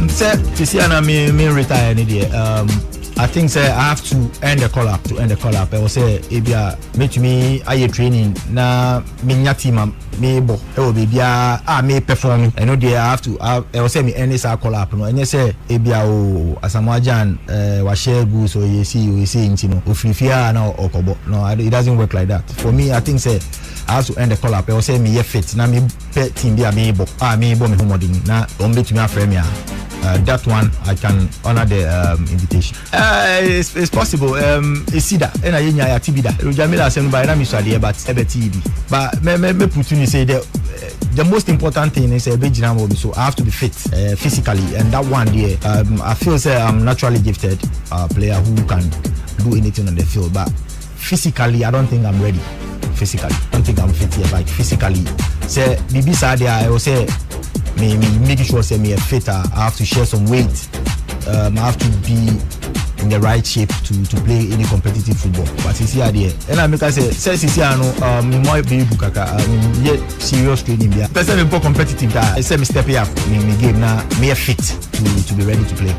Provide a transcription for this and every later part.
Sir, this year I me retire any day. I think say I have to end the call up. I will say ebia make me aye training na me nya team me bo e will be bia me perform. I know they have to I will say me end this call up no. And say ebia o Asamoah wa share goods so you see intino ofrifia na okobo. No, it doesn't work like that. For me, I think say I have to end the call up. I will say me ye fit na me team bia me bo me homoding na ombe to me aframe ya. That one I can honor the invitation. It's possible. It's either and I nya tibida. Jamila say by na mi swade but ebeti but me put you say the most important thing is so I have to be fit physically, and that one there I feel say I'm naturally gifted player who can do anything on the field, but physically I don't think I'm ready. Physically I don't think I'm fit yet, like physically say bibi sade I will say me making sure say me a fitter. I have to share some weight. I have to be in the right shape to play any competitive football. But it's here there. And I make I say me more be bukaka. Yet serious training there. Person me more competitive that I say me step up me game now me fit to be ready to play.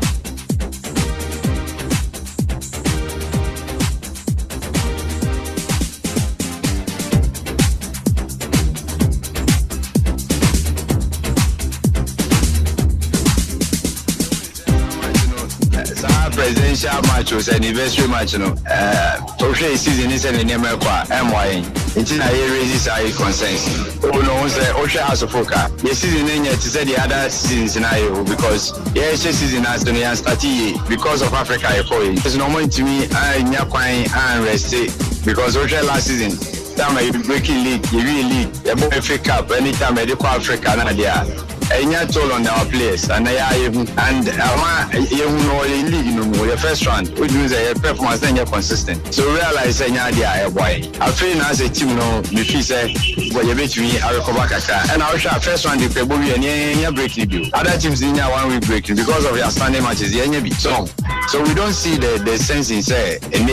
Presidential match was an anniversary match, okay, season is an America, MY. It's in a raises our concerns. Oh no, Osha House of Foka. Yes, season in yet to say the other season scenario because yes, season has done started because of Africa. It's normal to me, I'm and rest because Osha last season. Time I breaking league, you really league, a FA Cup, anytime I do Africa, and they toll on our players, and you know in league, the first round, we do the performance then you're consistent. So realize they are why. I feel as a team, you say, well, you bet me, I will come back and I'll share first round, you play and break review. Other teams in 1 week breaking because of your Sunday matches, so we don't see the sense in say, and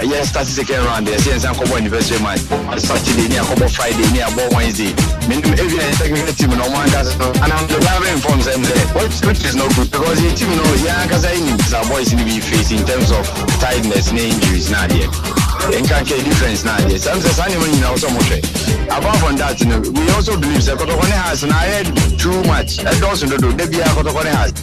yes, start second round, the sense and couple anniversary match, Saturday, near couple Friday, near Wednesday. Every technical team, no one does. And I'm the driver informs them that which is not good because the team because I need our boys in the face in terms of tiredness and injuries now there. And can't get difference now there. Sometimes anyone so much. Apart from that, we also believe that Kotokone has and I had too much. I also do the BR Kotokone has.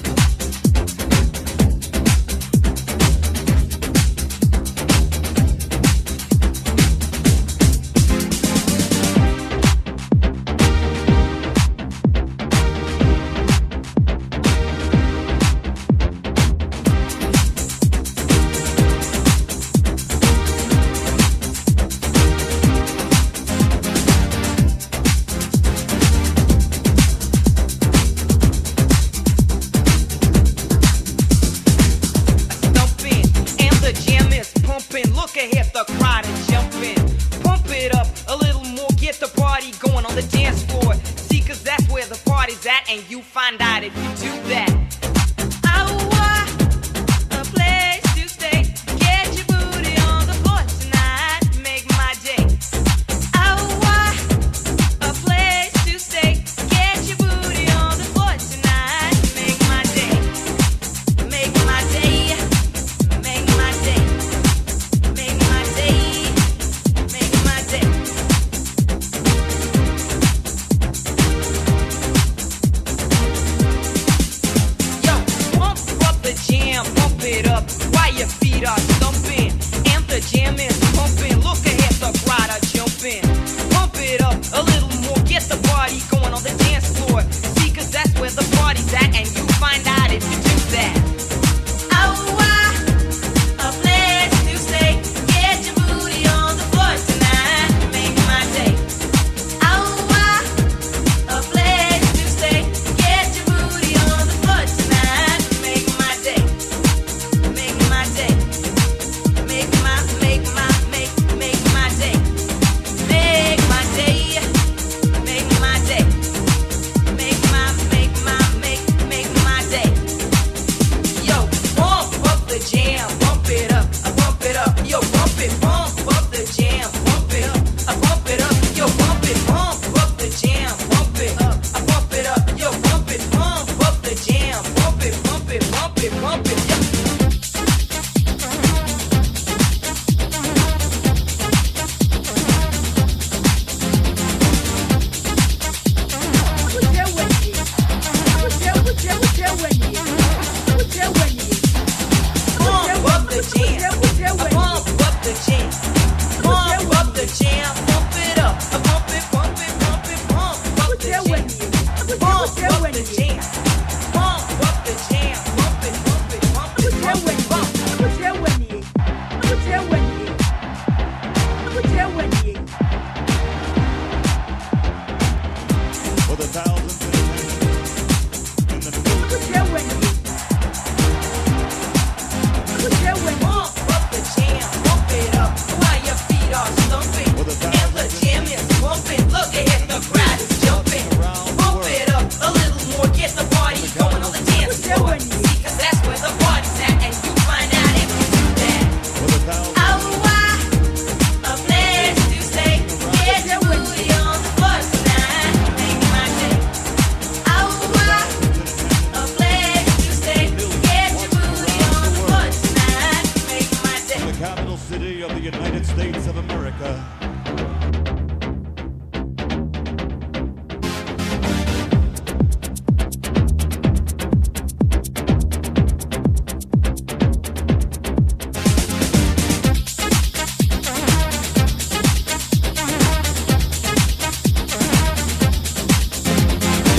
America.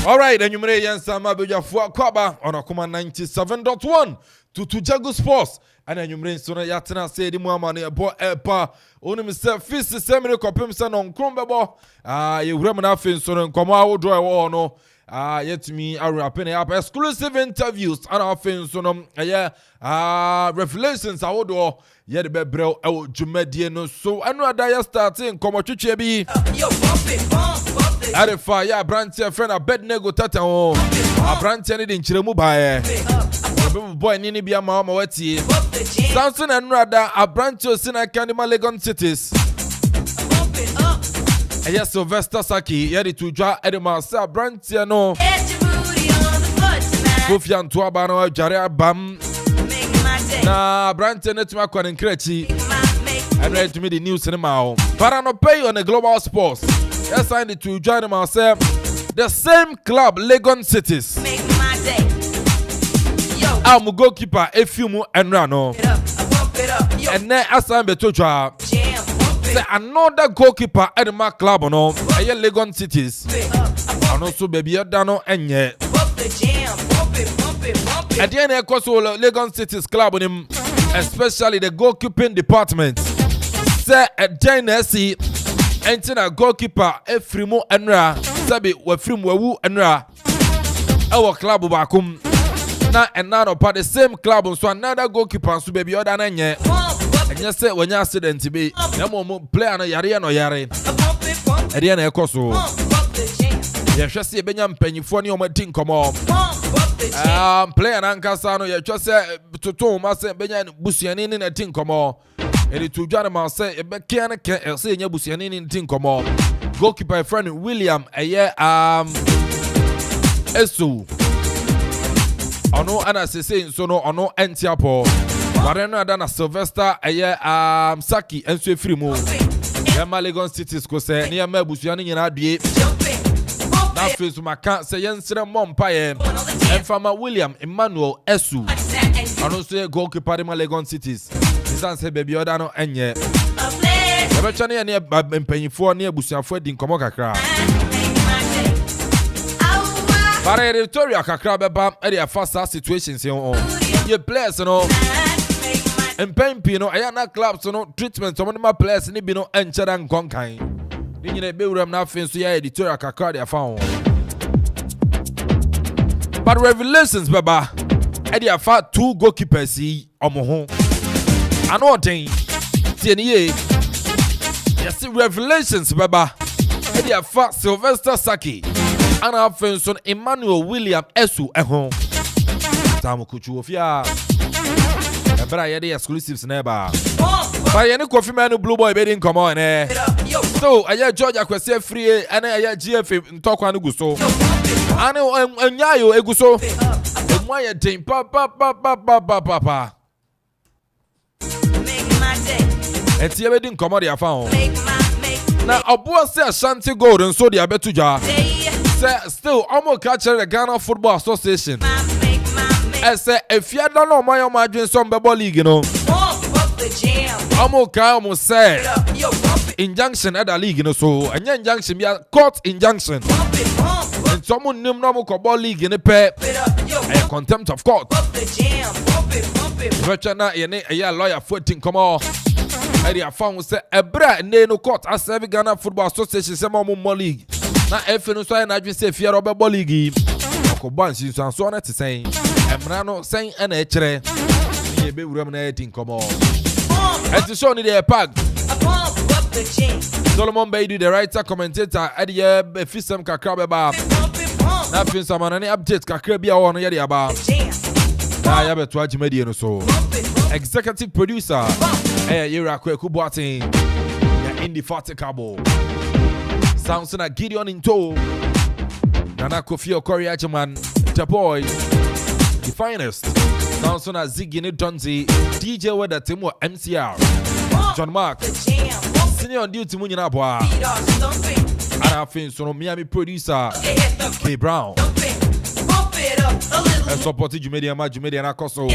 All right, and you may answer my baby for Kwaba on a 97.1 Tutugyagu Sports. And then you may so yatina say the more money about Epa. Only Mr. Fist Semino Copimson on Crumbabo. You remember fin so and come out draw no. Yet to me, I wrapping up exclusive interviews and our fin so revelations. I would do yet be bro out Jumediano. So I know that starting come to Chebi. Arifa ya branch friend a bed nego tata o a branch ni din chiremu bae boy ni bia ma wati Samson and Rada a branch o sina kanima Legon cities yes Sylvester Saki yedi tujwa edema sa branch no Kofian Tuaba no jare bam na branch ne tuma kwa nkrechi and read to me the news in ma para no pay on the global sports. Yes, I need to join myself. The same club, Legon Cities. Make my day. Yo. I'm a goalkeeper, a few more and run. And then as I'm a job, another goalkeeper at my club, no, I Legon Cities. And also, baby, Dano and yet. At the end, of course, Legon Cities club on him, especially the goalkeeping department. Say at Genesee. Entina goalkeeper Efrimu Enra Sabi Wefrim Wewu Enra our club bakum na another part the same club so another goalkeeper so baby other nanye and you say when you accident be na mo player no yare no yare e dey na ekoso ye hwese benya mpanyifo ne o madin komo player na nkasa no ye hwese toto ma se benya busuani ne na tin komo Eri to John ma say ebe kia na ke say nya busuani ni tin komo goalkeeper friend William Esu ono ana say so no ono entiapo ware no ada na Sylvester Saki enso efiri mu ya Legon Cities ko say ne ya ma busuani nyina adue na face maka say yensere mompa ye Emfama William Emmanuel Esu ono so goalkeeper ma Legon Cities say baby oda no enye ebe chane ne mpanyifo ne abusuafo di nkomo kakra para Victoria kakra beba e dey fast situations ye players no mpampi no aya na clubs no treatment some ma players ni bi no enchera nkonkan ni nyina be wuram na afin so ya Victoria kakra dey fa but revelations beba e dey fa two goalkeepers yi omo I know thing. Yes, revelations, baba. Edia fa Sylvester Saki. Ana Fenson Emmanuel William Esu ehon. Tamu kuchu ofia. Ebra yedi exclusives neba. Ba yeni Kofi Manu Blue Boy bedin come on eh. So aya George Akwese free ana aya GF ntokwa no guso. Ana enyayo eguso. Emwa ye den pa. Eti ebe din komo dia fa ho na obo se Ashanti Gold nso dia betuja say still omo catch the Ghana Football Association say efia don no mayo madwen so mbebo league no omo ka omo say injunction at the league no so anya injunction bia court injunction and someone nim no mo ko league ne pe contempt of court Vechana yene a lawyer 14 come on area found say ebra ne no court as every Ghana Football Association say mo league na efe no so na dwe say fear obebo league ko bansi so na te say emra no say na e kire ye be wuram na etin komo et so ni dey pack Solomon Baidu the writer commentator at the fisem kakra beba na fisem na update kakra bia wo no ye dey ba na ya beto agimedie no so executive producer Yera Kweku Boating Indefatigable sounds like Gideon in tow Nana Kofi Okori Ajaman the boy the finest sounds like Ziggy Donzi DJ Weather Timo MCR John Mark continue on duty mu nyina boa. And I think so Miami producer K Brown. And support Jumedia and Akuffo.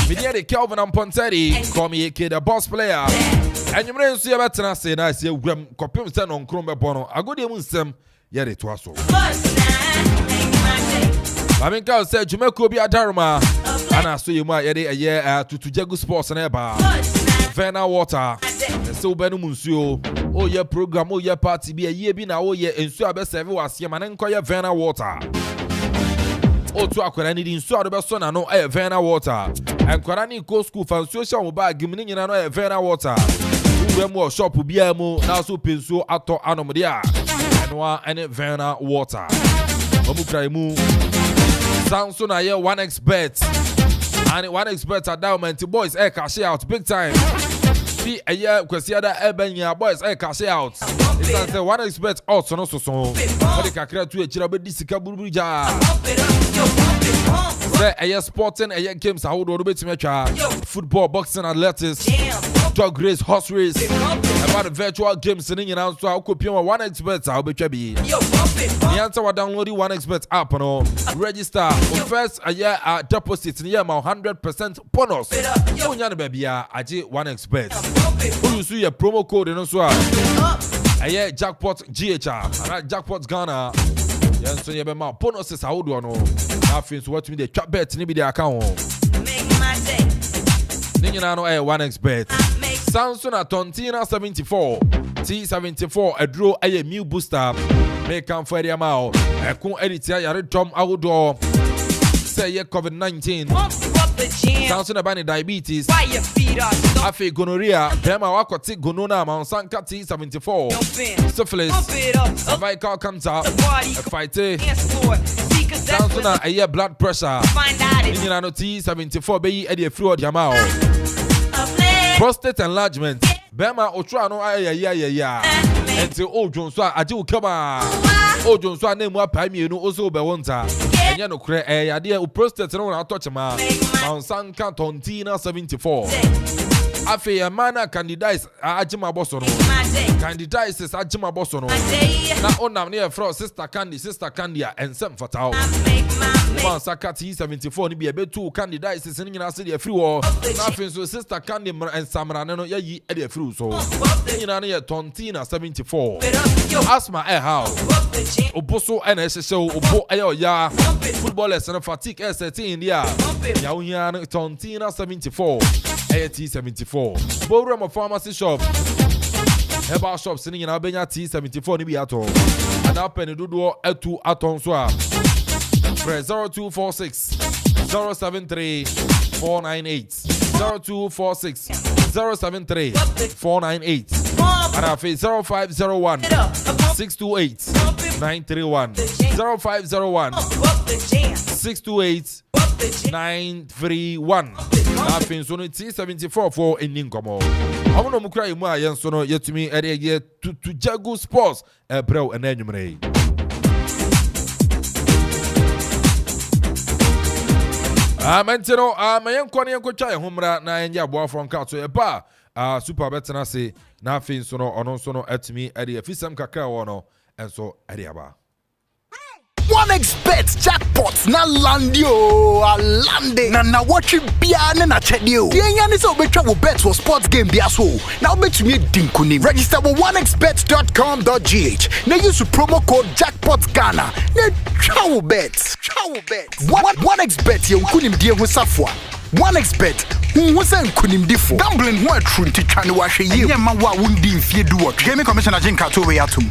Media the Kelvin Amponsah Addi, call me AK the boss player. And you may see about to say nice you copy stand on Chrome Bono. I go there Munsem, yet it was so. I mean, Carl said Jamaica be a Daruma, and I saw you my year Tutugyagu Sports and Eba, Verna Water, and so Benu Munsio. Oh, your program, oh, your party be a year be now, oh, yeah, and so I best ever was your man and call your Verna Water. Oh, to I need in so the best son, I know a Verna Water, and Quarani go school for social bag, giving in a Verna Water. Who more shop will be a mo now so pinso ato anomadia, and one and Verna Water. Omukraimu. Samson I hear 1xbet and 1xbet at Diamond boys air cash out big time. See a year because the other Ebenya boys air cash out. It's like 1xbet also no so. What the kakra to a chirabe disika buruja. Say a year sporting a year games I hold on bit to football, boxing, athletics, dog race, horse race. About the virtual games in India, so I'll copy 1xbet. I'll be chubby. The answer was downloading 1xbet app and register first a year deposit in year 100% bonus. So you baby I 1xbet. Who use your promo code and also a year jackpot GHR and jackpot Ghana. Yes, so you have my bonuses. How do I know? Nothing to watch me the trap bet maybe the account. Then you know a 1xbet. Samsung at Tontina 74 T74 a draw a new booster. Make come for the amount. A cool editor, you Tom outdoor. Say ye COVID-19. Samsung about diabetes. Afe gonorrhea. Bema wakoti gonona Mansanka T74. Syphilis. Cervical cancer. A fight. Samsung a year blood pressure. You know T74 be a fluid yamao. Prostate enlargement. Bema Otrano ya. Until old Joneswa Aju Kama. Old Joneswa name what Pami no also be wanta. And you know cre idea prostate no na touch ma. Mansanka Tontina 74. Afe a mana candidates Ajima Bosono. Candidates is Ajima Bosono. Na onam near from sister Candy and some fatao. Woman Sakati 74 ni be a bit two candidates is in the city free war. Nothing so sister Candy and Samarano ye edia free so. In a Tontina 74. Asthma air how. Oboso NSSO Obo ayo ya. Footballers and fatigue ST in the Yawian Tontina 74. T74. Bowram of pharmacy shop. Herbal shop sitting in Albania T74 Nibi Ato. And up and do Etu Aton Swa. Press 0246 073 498 0246 073 498 and I face 0501 628 931 0501 628 931. Nothing so T74 for in Ninkomo. I want to cry my young son yet to me at a year to Jagu Sports a bro and enumerate. Mentino, my young Korean Kochai Humra, nine year boy from Kato a bar. Super better say nothing so no on sono at me at the Fisam Kakao and so at the Aba. 1xbet jackpots na landio alande na watch bia na chedio the yan so betwa wo bet for sports game bia so now bet me dinkuni register with 1xbet.com.gh na use promo code jackpots Ghana na travel bet 1xbet ye kunim die ho safwa 1xbet who say kunim difo gambling ho atru ntitwa ne wa hwe ye ma wa wundi mfie duo game commissioner Jinka to we atum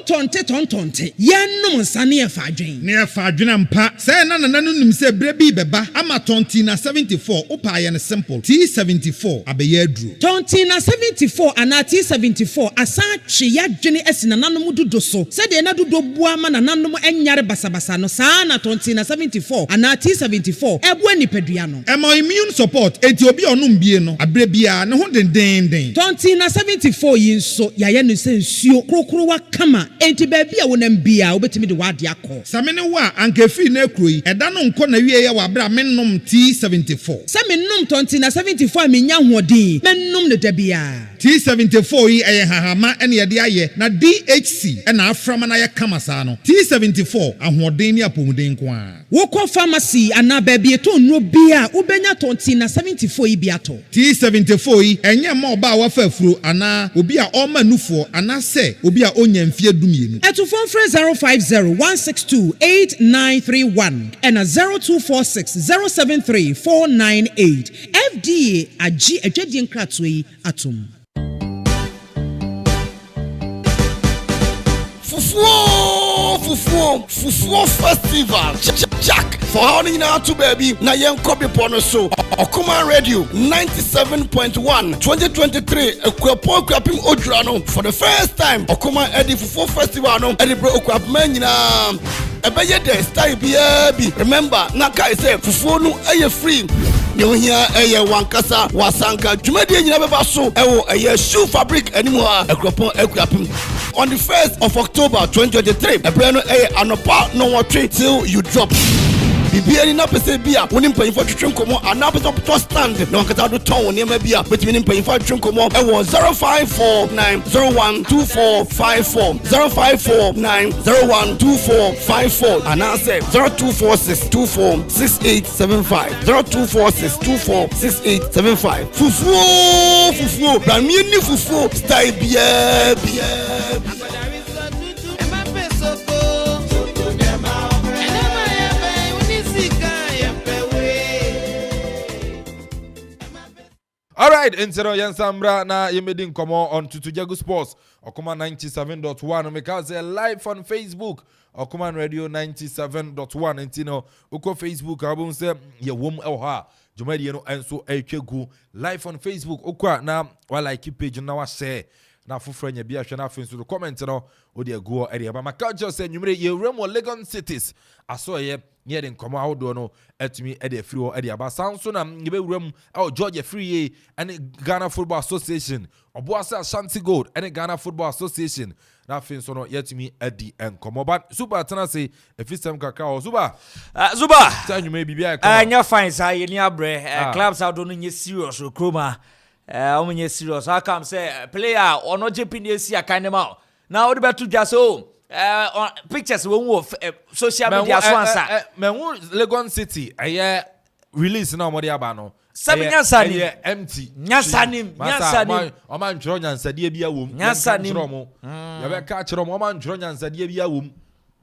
Tontonte yenum nsane e fadwen ne e fadwen mpa say na nim say bre bi beba ama tontina 74 opa ye ne simple T74 abeye aduro tontina 74 ana T74 asa twe ya dwene asina nanom dodo so say de na dodo bua ma nanom enyare basabasa no saa na tontina 74 ana T74 ebo nipadua no e ma immune support enti obi onum bie no abre bia ne ho den tontina 74 yin so ya ye no say nsuo krokro wa kama enti baabi a wonam bia wobetimi de wade akọ samene wa ankefi na kroi eda no nkọ na wie ye wa bra mennom T74 samennom tonti na 74 menya hoɔden mennom ne da bia T74 yi eye hahama ene ye de aye na DHC ena aframa na ye kama saa no T74 ahoɔden ni apomuden ko a wokɔ pharmacy ana baabi eto nno bia wobenya tonti na 74 yi bia to T74 yi enye ma oba wafa afuro ana obi a ɔma nufo ana se obi a onya mfie dumienu etufon frɛ 050-162-8931 and 0246-073-498 FDA agi adwadie nkratoe yi atom Fufuo festival Jack for how now to baby na yen copy pono so Okuma Radio 97.1 2023 Akropong-Akuapem Odrano for the first time Okuma Addi Fufuo festival no Addi bro Akuapem nyina ebeye the style bi remember naka I say fufuo no eye free you hear eye wankasa wasanka dwumadi nyina beba so ewo eye shoe fabric anymore Akropong-Akuapem on the 1st of October 2023 ebrano eye anopa no watwe till you drop bibiani na pese bia woni mpanyifo twetwe nkomo ana pese to stand na wankata do ton ne ma bia betimi mpanyifo twetwe nkomo ewo 0549012454 0549012454 ana say 0246246875 0246246875 fufuo bramini fufuo style bia All right, Insero Yansambra na yemedin komo on Tutugyagu Sports Okuma 97.1 because live on Facebook Okuma Radio 97.1 Intino uko Facebook abun se ye wom elha jumadi no enso etwegu live on Facebook ukwa na wa like page na wa share na fufura nya bia hwe na afenso do comment no odi aguo ere ba makajo se nwumre ye remo Legon cities aso ye nye den komo awdo no atumi e de free o e de aba sanso na yebe wuram e Georgia Free and Ghana Football Association oboase Ashanti Gold and Ghana Football Association na afenso no yatumi adi enkomo but super tana say efisem kaka o zuba tanwume bibia e anya fine say ye ni abre clubs awdo no nye serious o kroma omunye serious how come say player ono jepin esi akanema na odi betu dwa so pictures we wo social media so answer menwu Legon City aye release na omodi aba no nyansanim empty nyansanim o man ntro nyansade bia wom nyansanim ya be ka kiro mo man ntro nyansade bia wom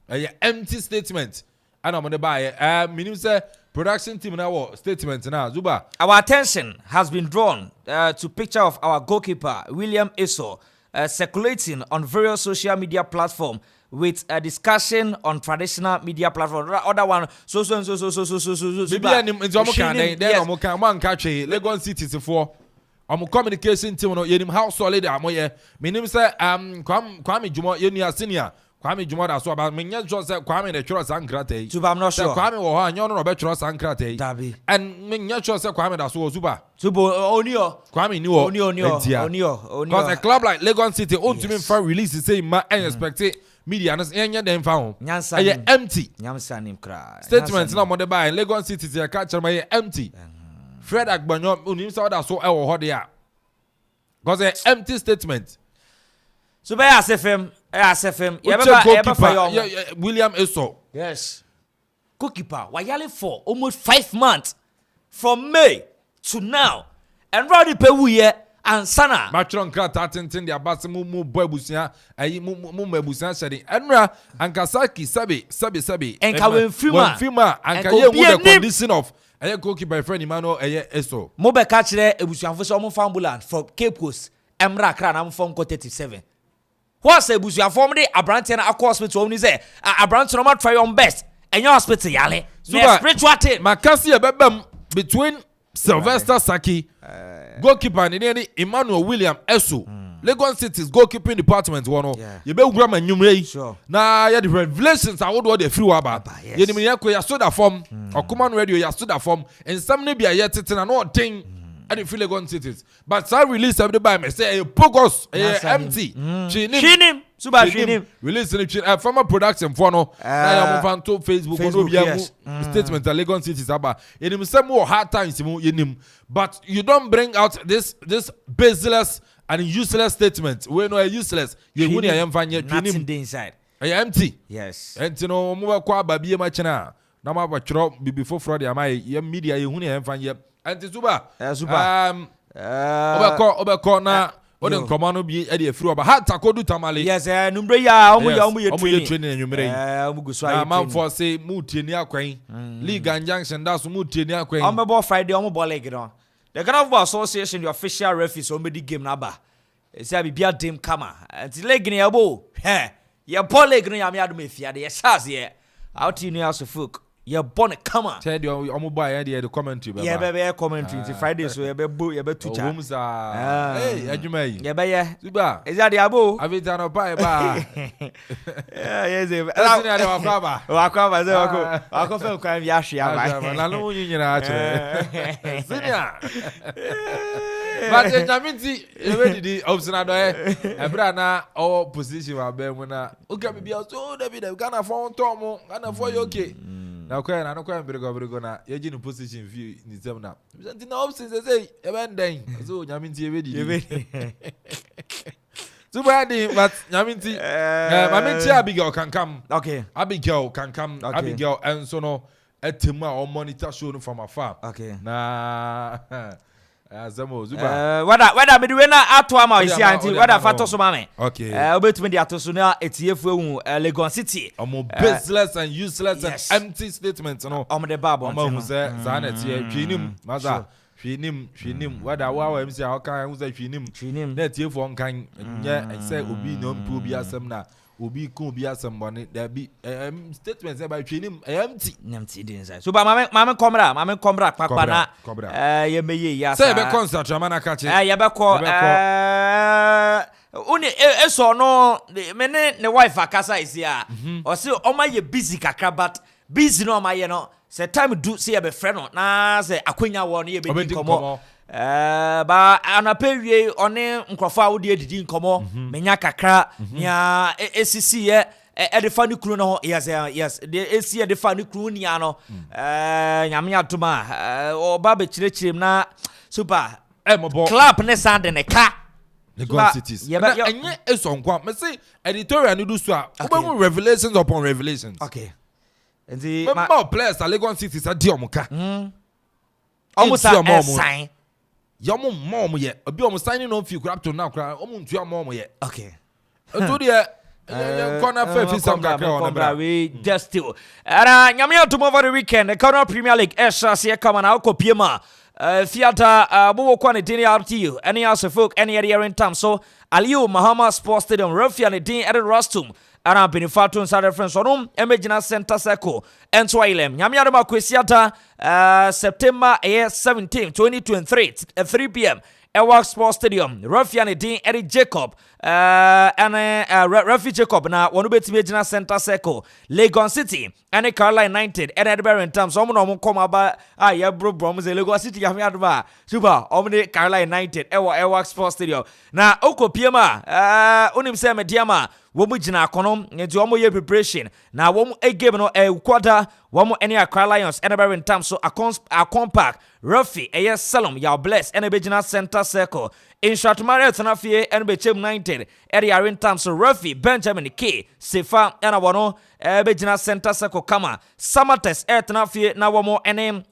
aye empty statement ana omodi ba minim say production team now statement now Zuba. Our attention has been drawn to picture of our goalkeeper William Eso circulating on various social media platforms with a discussion on traditional media platforms. Other one so. Zuba. Legon City for communication team no yenim how solid amoye. Minim say Kwame Jumo yenu senior. Kwame Juma da so about menya sure say Kwame the church sankrate. Zuba I'm not sure. Kwame wo ha anyo no be church sankrate. Dabi. And menya sure say Kwame da so Zuba. Zuba onio. Kwame ni wo. Onio. Because a club like Legon City ought to be for release the same and expect media and enya dem fa ho. Aye empty. Nyansanim kra. Statements na mo de buy Legon City say catch my empty. Fred Agbanyo unim say da so e wo ho de a. Because empty statement. So by SFM. William Eso. Yes. Goalkeeper, wayale for almost 5 months from May to now. And Rowdy Pewuye and Sana. Matron Krata Tintin, the Abbasimu Bobusia, mu Mebusia Shadi, Enra, and Kasaki Sabi, and Kelvin Fima, and Kaye with the condition of a goalkeeper friend Emmanuel Eso. Mobe catch there, it was your first fambulan from Cape Coast, Emra Kranam from 37. What's a busia form de Abranton Aqua Hospital only say Abranton not try on best and your hospital yale. So spiritual team. Makasi bebem between Sylvester Saki, goalkeeper and Emmanuel William Eso. Legon City's goalkeeping department one. You be grama numre. Sure. Na ya the revelations are what they free waba. Ye ni ya stood that form or command radio ya stood that form and some be a yet and no thing. and feel like cities. But some release everybody may say focus empty. Chinim. Suba Chinim. Release the former production for no. I am on Facebook. Yes. Statement that Lagos cities about. In him some more hard times in him. But you don't bring out this baseless and useless statement. We know useless. You wouldn't am finding nothing inside. I empty. Yes. And you know, more qua baby machina. Now my drop before Friday. Am I media? You wouldn't am finding. And Zuba. Obako na. Oden command be e dey free oba ha takodu tamale. Yes, numbre ya omu ye training enwumere. Omu guso ayi. Amanfo say mu tieni akwan. League and junction da so mu tieni akwan. Omo ball Friday omo ball league no. The Ghana Football Association the official referee so me di game na ba. E say bibia dem kama. Anti league ni abo. Ye ball league no ya me adom efia de ye chance ye. Out in house of folk. Ye born kama. Tell you omo boy the commentary ba. Ye be commentary ti Friday so ye be tucha. Omo sa. Hey, adwuma yi. Ye be ye. Suba. Is that the abo? Avita no pa ba. Yes. Asini ade wakwaba. Wakwaba ze wako. Akuffo kwa ya hwia ba. Na no nyina a kire. Senior. But Nyaminti e di option do ebra na all position wa be mu na. Oka bibia so David Ghana for Tom, Ghana for you okay. Na kwa na no kwa mbirego na yeji no position view ni zem na. Nti na options say e ben den. So Nyaminti e di. So bad but Nyaminti Mamenchi Abigail can come. Okay. Abigail can come. Okay. Abigail and so no etima or monitor show from afar. Okay. Na Zamo Zuba. Whether me do na atwa isi anti whether fato so mame. Okay. Obetumi de atoso na etiefu Lagos City. Omo baseless and useless and empty statements no. Omo de babo. Omo say zanet ye twinim maza. Twinim whether wa MC how can who say twinim. Na etiefu onkan nye say obi no mpu bi asem na. Obi ko bi asembone there be statements about twinim empty dey inside. So ba mame komra papa na ye meye ya say be concert amana ka che ye be ko uni eso no me ne wife akasa isi a o se o ma ye busy kakra but busy no ma ye no say time do say ye be friend no na say akwanya wo no ye be komo ba anapewie one nkrofo a wo de didi nkomo menya kakra nya esisi ye de fa ni kru no yes de esi de fa ni kru nia no nyame atoma oba be kirechirem na super clap ne sande ne ka Lagos cities enye esonkwa me say editorial ni do so a oba revelations upon revelations. Okay. Enti ma players Lagos cities adi omuka almost a sign Yamu mom ye obi omo signing on fee crap to now cry omo ntua mom ye. Okay. To the corner fair some kakra we just still ara nyame to over the weekend the Ghana Premier League SRC come na Akropong Theater bo kwa ne din RTU any house of folk any area in town so Aliyu Mahama Sports Stadium Rafia ne din at Rostum ana benefactor inside reference on Emergina Center Circle and Swilem nyame adoma kwesiata September 17 2023 at 3 p.m. Ewa Sports Stadium Rafia ne din Eric Jacob and Rafi Jacob na wonu betime Emergina Center Circle Lagos City and Caroline United and Edinburgh in terms omo no mo come aba ya bro bro ze Lagos City nyame adoma super omo ne Caroline United Ewa Sports Stadium na Akropong onim se mediama womu jina akonom nti womu ye preparation na womu game no quarter womu any Accra Lions Edinburgh in terms so a compact Rafi Salom ya bless Edinburgh Center Circle in Shatmare Tanafie Edinburgh United area in terms so Rafi Benjamin K Sefa and wono Edinburgh Center Circle kama Samates Tanafie na womu enem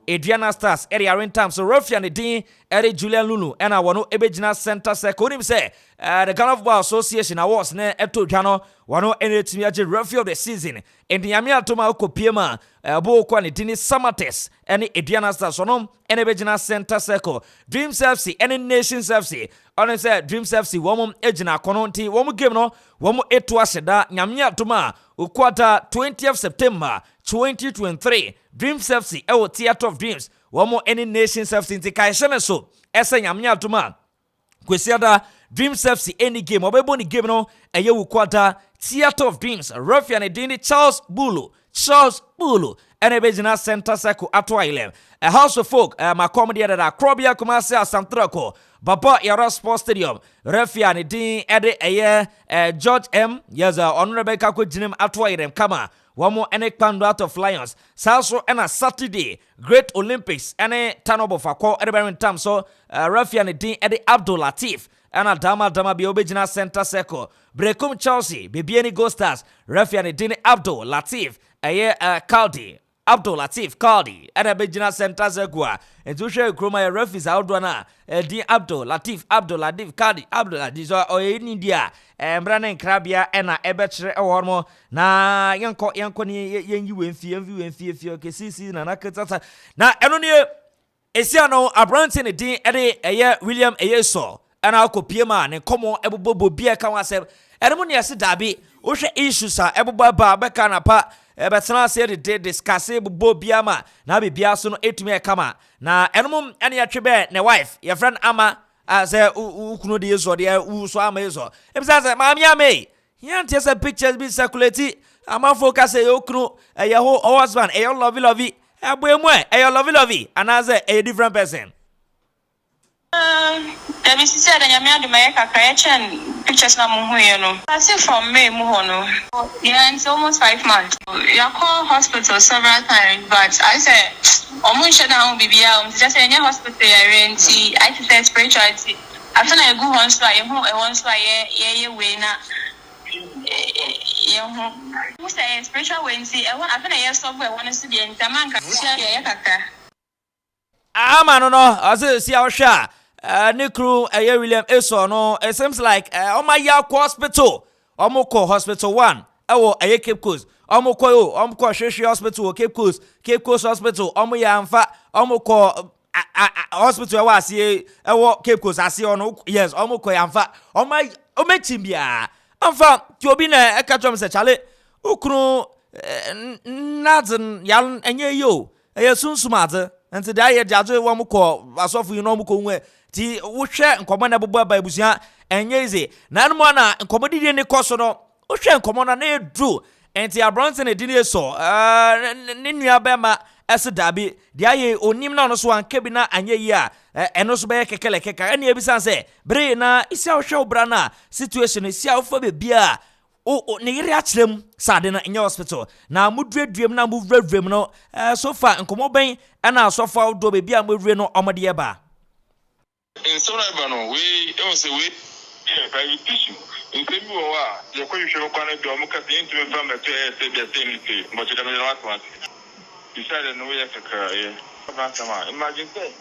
Adriana Stars area in terms so Rafi and the Eri Julian Lulu and I want to Ebegina Center Circle. Him say the Ghana Football Association awards ne eto jano wano ene timi aje referee of the season. And the Yami Atoma Akropong bo kwa ne dini Samates and Adriana Stars onom ene Ebegina Center Circle. Dreams FC and Nations FC. On say Dreams FC womo ejina kono nti womo game no womo eto aseda Yami Atoma ukwata 20th September 2023 Dreams FC ewo Theatre of Dreams womo any Nations FC nti kai sheme so ese nyamnya atuma kwesiada Dreams FC any game obebo ni game no eye wukwata Theatre of Dreams Rafia ne dini Charles Bulu ene bejina center circle ato island a house of folk ma comedy that Akrobia Kumasi Asantrako Baba Yara Sports Stadium refia ne din ede George M yes honorable kako jinem ato island kama wamo ene kpando out of Lions so ena Saturday Great Olympics ene tanobo fakọ ede tam so refia ne din ede Abdul Latif ena dama bi obejina center circle Brekum Chelsea Bibiani Go Stars refia ne din Abdul Latif Kaldi Abdul Latif Kaldi ena bejina center circle entushe kroma ya refis outdo na din Abdul Latif Kaldi Abdul Latif so ni dia mbrane nkrabia ena ebekire ehormo na yanko ni yenyi wemfie okay sisi na naketata na eno ne esia no abrante ne din ede William Eyeso ena akopie ne komo ebobo bia ka wasem enemo ne ase dabi wo hwe issues a ebobo ba beka na pa betena se de discuss ebobo bia ma na bibia so no etumi kama na enemo ene ya twebe ne wife your friend ama say ukunu de yeso de so ama yeso ebisa say maami ame yan tese pictures be circulate Amanfo ka say ukunu your husband your lovey aboemu your lovey and as a different person. There is said that Yamia de Mayaka Kayachen pictures na muhueno. I see from May Muhono. Yeah, it's almost 5 months. You call hospital several times, but I said, Omusha down BBL, just any hospital I said spirituality. After I go on so I want to ye wena. Who say spiritual Wednesday? I want after I software want to be in Tamanka. No, as I see our share. Nikru William Eso no it seems like Omaya hospital hospital 1 Cape Coast Sheshi hospital Cape Coast hospital Amfa hospital Cape Coast yes Amfa Omechimbia Amfa Tiobina Ekatrom se chale ukru nazen yan enye yo sunsumaze nti da ye jaje wa mukọ asofu yi no mukọ nwe ti wo hwe nkomo na bobba ba ebusia enye ize na anmo na nkomo didi ne koso no wo hwe nkomo na edu enti abronson edi ne so ne nua ba ma ese dabi dia ye onim na no so anka bi na anye yi a eno so be kekele keka ene ebisa se bre na isia wo hwe obra na situation isia wo fa be bia o ne yiri akyerem sade na enye hospital na muduaduam na muvravram no so far nkomo ben na so far do be bia mavre no omode ye ba in so na no we e won say we private issue in temi wo a ye ko yihwe no kwana bi o mo ka tin to from the say be say ni say but the last one decided no we kaka ye imagine say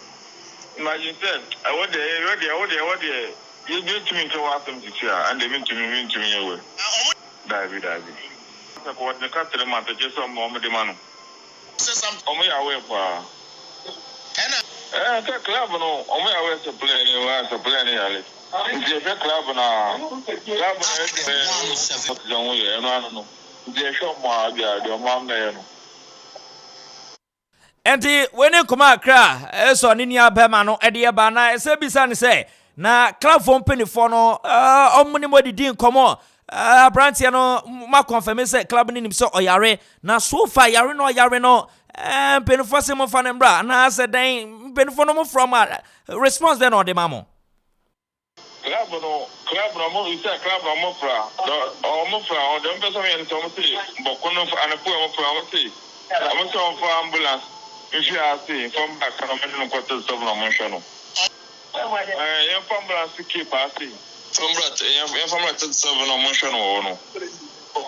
I want the you get to me to what them to and they mean to me away. David. What the customer matter just some moment the man. Only away for club no only away to play anywhere to play any the club na don't know. The shop more the mom there. Enti when come akra eso ni nia bema no ede ba na ese bisa ni say na club for penifo no omuni modidi nkomo brantia no ma confirm say club ni nim so oyare na so far yare no penifo se mo fa nembra na say den penifo no mo from response then on the mamo club no mo isa club no mo fra on dem person yen so mo say bokono anapu mo fra mo say mo so for ambulance if you are saying from back no quarter so no mention no I'm from Brasiki Party. From Brat, I'm from Brat 7 on Motion or no.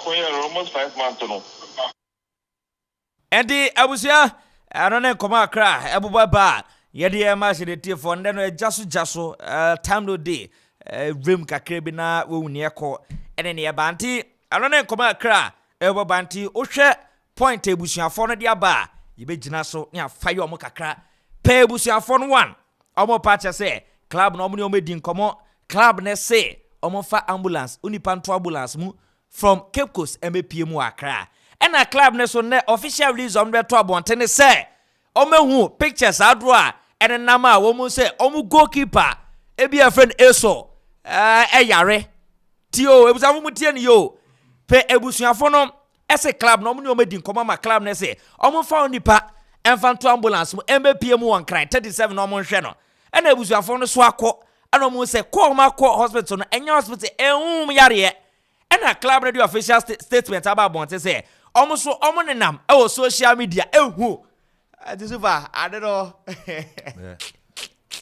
We are almost 5 months no. And I was here. I don't know come akra. Abu Baba. Yedi amashi de tea for then jasu time no day. Rim kakrebina we near ko. And then ya banti. I don't know come akra. Ebo banti. Oshe point ebusia for no dia ba. Yibe jina so nya fire omo kakra. Pe ebusia for 1. Omo pacha say club no omni omedi nkomo club ne say omo fa ambulance unipa nto ambulance mu from Cape Coast MPM mu Accra and a club ne so ne official release on the to abonte ne say omehu pictures adro and nama wo mu say omu goalkeeper e be a friend eso yare tio ebusa mu tie ne yo pe ebusuafo no Ese club no money omedi nkoma ma club na say omo found nipa enfanto ambulance mu mbpm won kran 37 no omo hwe no e na ebusuafo no so akọ ana omo say call ma call hospital no enya hospital ehum yare e na club na the official statement about bonte say omo so omo nenam e wo social media ehu adisufa I don't know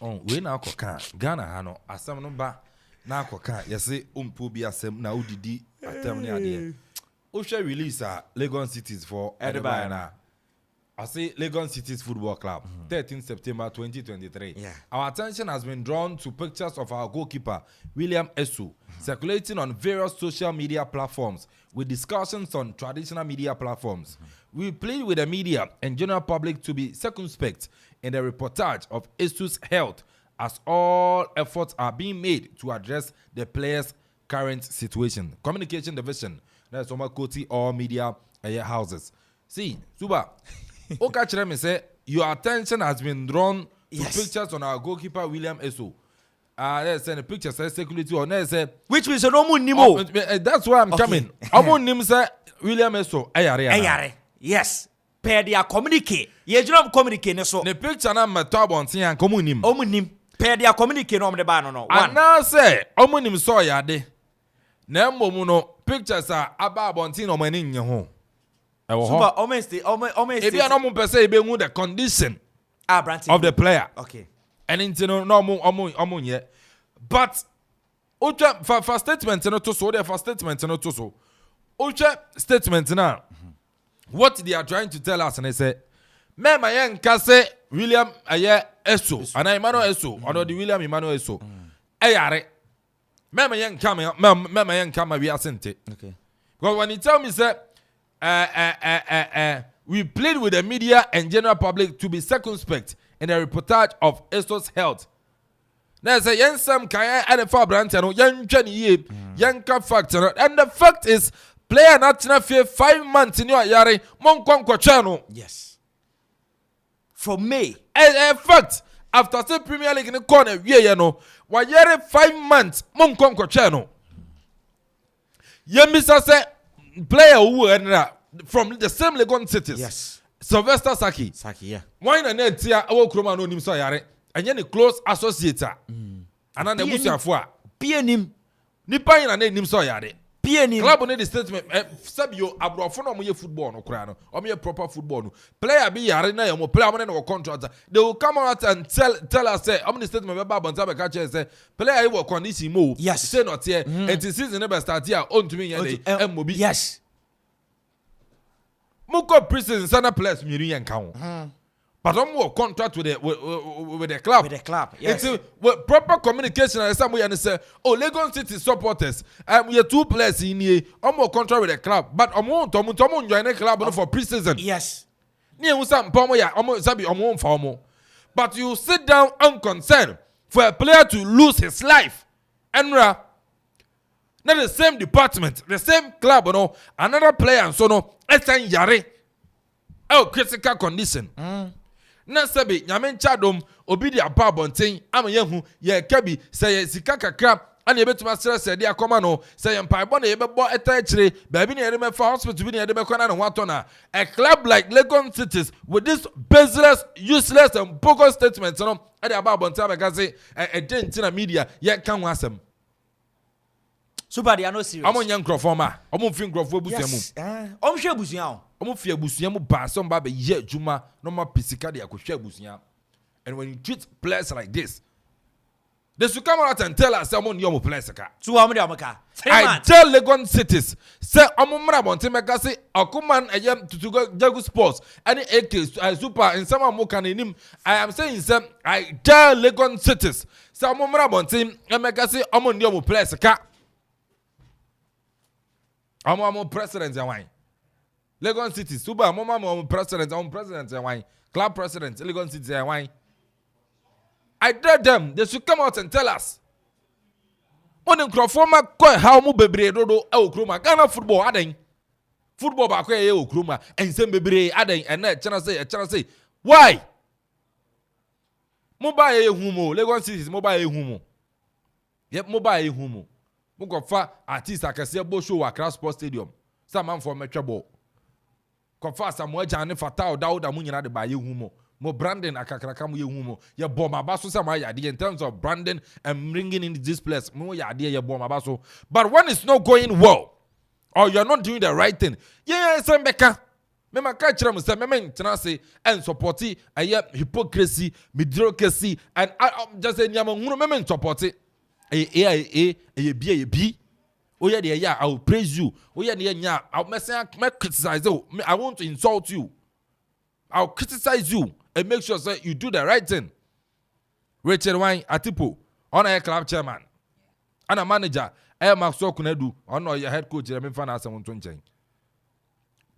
oh we na akoka Ghana ha no asem no ba na akoka yesi umpu bi asem na udidi atem ne ade Osha release Lagos Cities for Edinburgh. I say Lagos Cities Football Club, 13 September 2023. Yeah. Our attention has been drawn to pictures of our goalkeeper, William Esu, circulating on various social media platforms with discussions on traditional media platforms. We plead with the media and general public to be circumspect in the reportage of Esu's health as all efforts are being made to address the player's current situation. Communication Division. That's Omar Koti all media houses. See, Suba, Okachiremi say your attention has been drawn to pictures on our goalkeeper William Esu. They say the picture says security or say which means no mo nimo. That's why I'm coming. Omo nim say William Esu ayare. Yes. Per dia communicate. Ye jura communicate ne so. The picture na meto abonten an komo nim. Omo nim. Per dia communicate no de ba no. One. Now say omo nim so yade. Na mmomu no pictures are about bontin o mani nye ho. Super almost if you no mo pese e be hu the condition of the player. Okay. And into no omo nye. But ucha for statement no to so the for statement no to so. Ucha statement na what they are trying to tell us and they say me ma yen ka say William aye Esu and Emmanuel Esu or the William Emmanuel Esu. Ayare Mema yen kama we asente. Okay. Because when he tell me say we plead with the media and general public to be circumspect in the reportage of Eso's health. Now say yen some kaya and the far branch and yen chani ye yen ka factor and the fact is player not na fear 5 months in your yare mon kwankwa chano. Yes. From May. A fact after the Premier League in the corner, you know, why 5 months, Mom Concochano. Mr. say player who from the same Lagos Cities. Yes. Sylvester Saki. Yeah. Why not net here? Our Chroma no nim so yare. And then a close associate. And then the Musia Fua. Pianim. Nipa in a name so yare. Pianim. Club on the statement. Sabio Abrofono mo football no crano. Or me proper football no. Player be yare na yo player mo no contract. They will come out and tell us say, I'm the statement about Bonsabe catch say player will condition mo. Yes. Say not here. And the season never start here. On to me MOB. Yes. Muko prison sana players miri yan kan. But I'm more contract with the club. With the club, yes. It's proper communication. And some way say, oh, Lagos City supporters, we are 2 players in here. I'm more contract with the club, but I'm more to join the club for pre-season. Yes. But you sit down unconcerned for a player to lose his life. And not the same department, the same club, another player, and so no, it's a yare. Oh, critical condition. Na sabi nyamen chadom obi di apa bonten amayehu ye kabi say sika kakra ana yebetuma sere se dia koma no say mpaebo na yebebo eta kire ba bi na yede mefa hospital bi na yede mekona na wato na a club like Lagos Cities with this baseless useless and bogus statements no e dey about bonten abeka say e denti na media ye kan ho asem super they are no serious amon yan crofo ma amon fin crofo busia mu hwe busia o Omufi abusunya mu ba some ba be ye adwuma no ma pisika de akohwe abusunya. And when you treat players like this, they should come out and tell us someone your players ka. So how many amaka? I tell Lagos Cities say omumra bonte meka say akuman ayam Tutugyagu sports any AK super and some mo kan enim. I am saying say I tell Lagos Cities say omumra bonte meka say omon your players ka. Omo president yan Lagos City, Suba, Mama, president, and club president, Lagos City, and why? I dare them, they should come out and tell us. When in Crofoma, how mu bebre dodo, Kruma, Ghana football, adding football back where Kruma, and some bebre adding, and that channel say, why? Mobile humo, Lagos City is mobile humo. Yep, mobile humo. Mukofa artist, I can see a show at Cross Sports Stadium. Some man for Metro Ball. Kofasa mo agya ne Fatao Dauda mo nyina de ba ye hu mo branding akakraka mo ye hu mo ye bom abaso say my idea in terms of branding and bringing in this place mo ya idea ye bom abaso. But when it's not going well or you're not doing the right thing, yeah, sembeka me maka kire mo say me mentena say and support hypocrisy, mediocrity and just say nyama hunu me support bi. Oh yeah, yeah, I will praise you. Oh yeah, yeah, I'll criticize you. I want to insult you. I'll criticize you and make sure that you do the right thing. Richard Wine Atipo, on a club chairman, and a manager, Maxwell Kunedu, on your head coach, I'm finance and 20.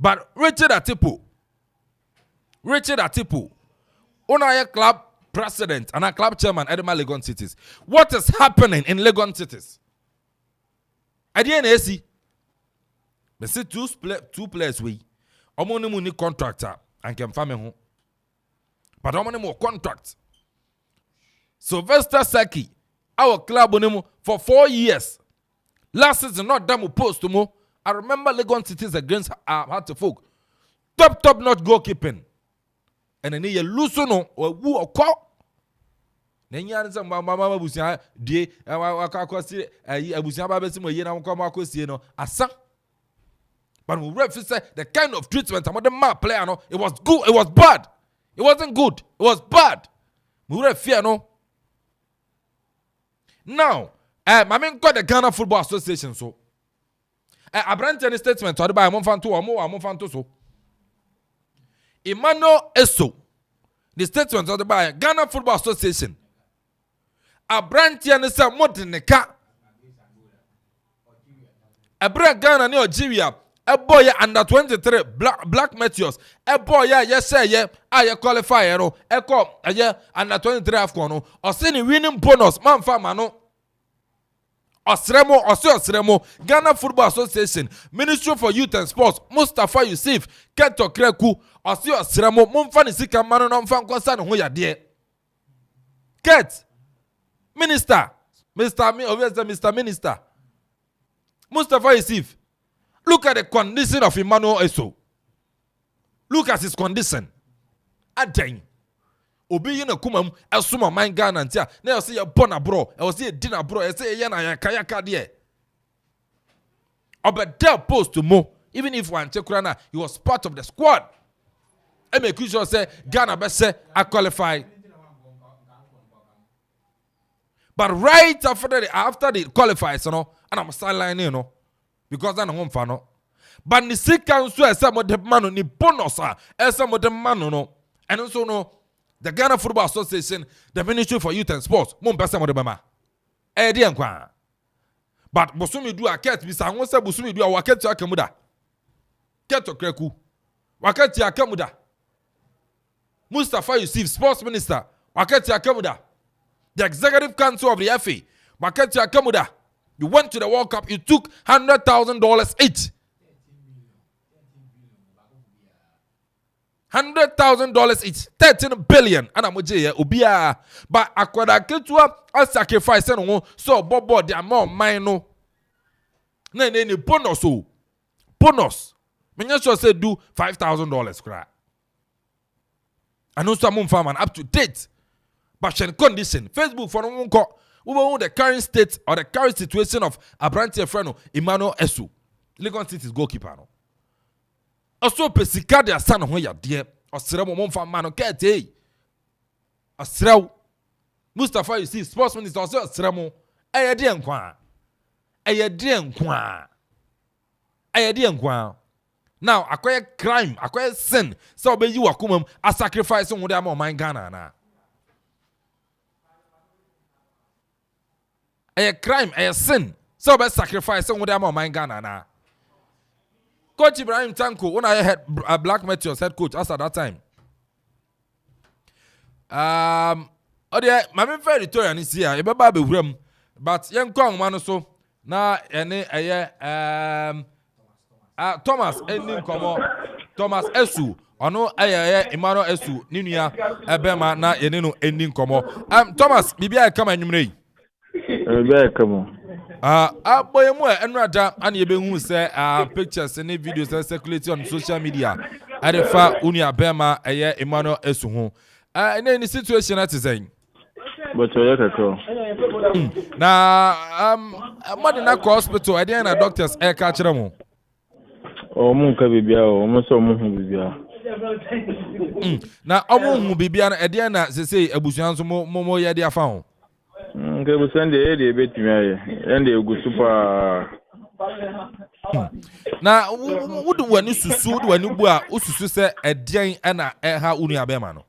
But Richard Atipo, on a club president and a club chairman at the Legon cities. What is happening in Legon cities? I didn't see. But see two players we. Omoni mu ni contractor and can farm home. But omoni mu contract. Sylvester Saki, our club onemu for 4 years. Last season not done post to mo. I remember Legon cities against Hartlepool. Top notch goalkeeping. And then you lose no or woo or call. Nenya nsa mama busia die akakwasi abusia ba besi mo ye na nkoma akosie no asa. But we ref say the kind of treatment the map player no, it was good, it was bad. It wasn't good, it was bad. We ref fear no. Now, mama got the Ghana Football Association so. Abrante statement or by Amanfo so. Emmanuel Eso. The statement of the by Ghana Football Association. Abrante and say modern ka. Ghana ni Algeria. A boy under 23 black Meteors. A boy yes I qualify no. E come under 23 AFCON no. Or send winning bonus man farmer no. Osremo, Ghana Football Association, Ministry for Youth and Sports, Mustafa Yusuf, Keto Kreku, Osremo, Mumfani Sika Mano Namfan Kwasan Hoya dear. Ket, Minister, Mr. Minister, Mustafa Yusuf, look at the condition of Emmanuel Eso. Look at his condition. Adeng. Obi yina kumam asuma man Ghana ntia na yo say ya bona bro e say dinner bro e say ya na ya kayaka de obedel post to mo even if one chekura na he was part of the squad e make sure say Ghana be say I qualify. But right after the qualifiers and I'm sideline because I don't want no. But the second so some of the man ni bonus some of the man no and also no. The Ghana Football Association, the Ministry for Youth and Sports, Mombasa Modebama. Kwa. But Bosumi do a cat, Mr. Angosa Bosumi do a waket to Akamuda. Keto Kreku. Waket to Akamuda. Mustafa Yusuf, Sports Minister, waket to Akamuda. The Executive Council of the FA, waket to Akamuda. You went to the World Cup, you took $100,000 each. $100,000 each, 13 billion. And I'm Ubia, but Akwada Ketua, I'll sacrifice so Bobo, the amount mine no. Then bonus. Bonus. Menyesho say do $5,000 cry. I know some farmer up to date. But she condition. Facebook for the current state or the current situation of Abrante Freno, Emmanuel Esu, Legon City's goalkeeper. No. Also, pesika de asano ho ya de osremo momfa ma no kete osrew Mustafa Yusuf sports minister also osremo eyede nkwa now akoye crime akoye sin so be yi wakomam a sacrifice ho de am man Ghana na crime sin so be sacrifice ho de am man Ghana na. Coach Ibrahim Tanko, when I had a Black Meteors head coach as at that time. My main fair Victoria is here. You better be with but young Kong man so na Thomas ending come Thomas Esu. Ono Emmanuel Esu Ninuya Ebema na yenino ending come. Thomas bibia come enyumre. Bibia come. Boy mo enrada and you be who say pictures and videos that circulate on social media. Adefa unia bema eye Emmanuel Esuhu. In any situation that is saying. But Na Madina hospital I dey na doctors e ka kire mo. O mu ka bibia o mo so mu hu bibia. Na omo hu bibia na e dey na sesei abusuan so mo ye dey afa ho. Nke bu sende e dey betimi aye. Ende egusu pa. Na wudu wani susu wudu wani bu a ususu se edian na ha unu abema no.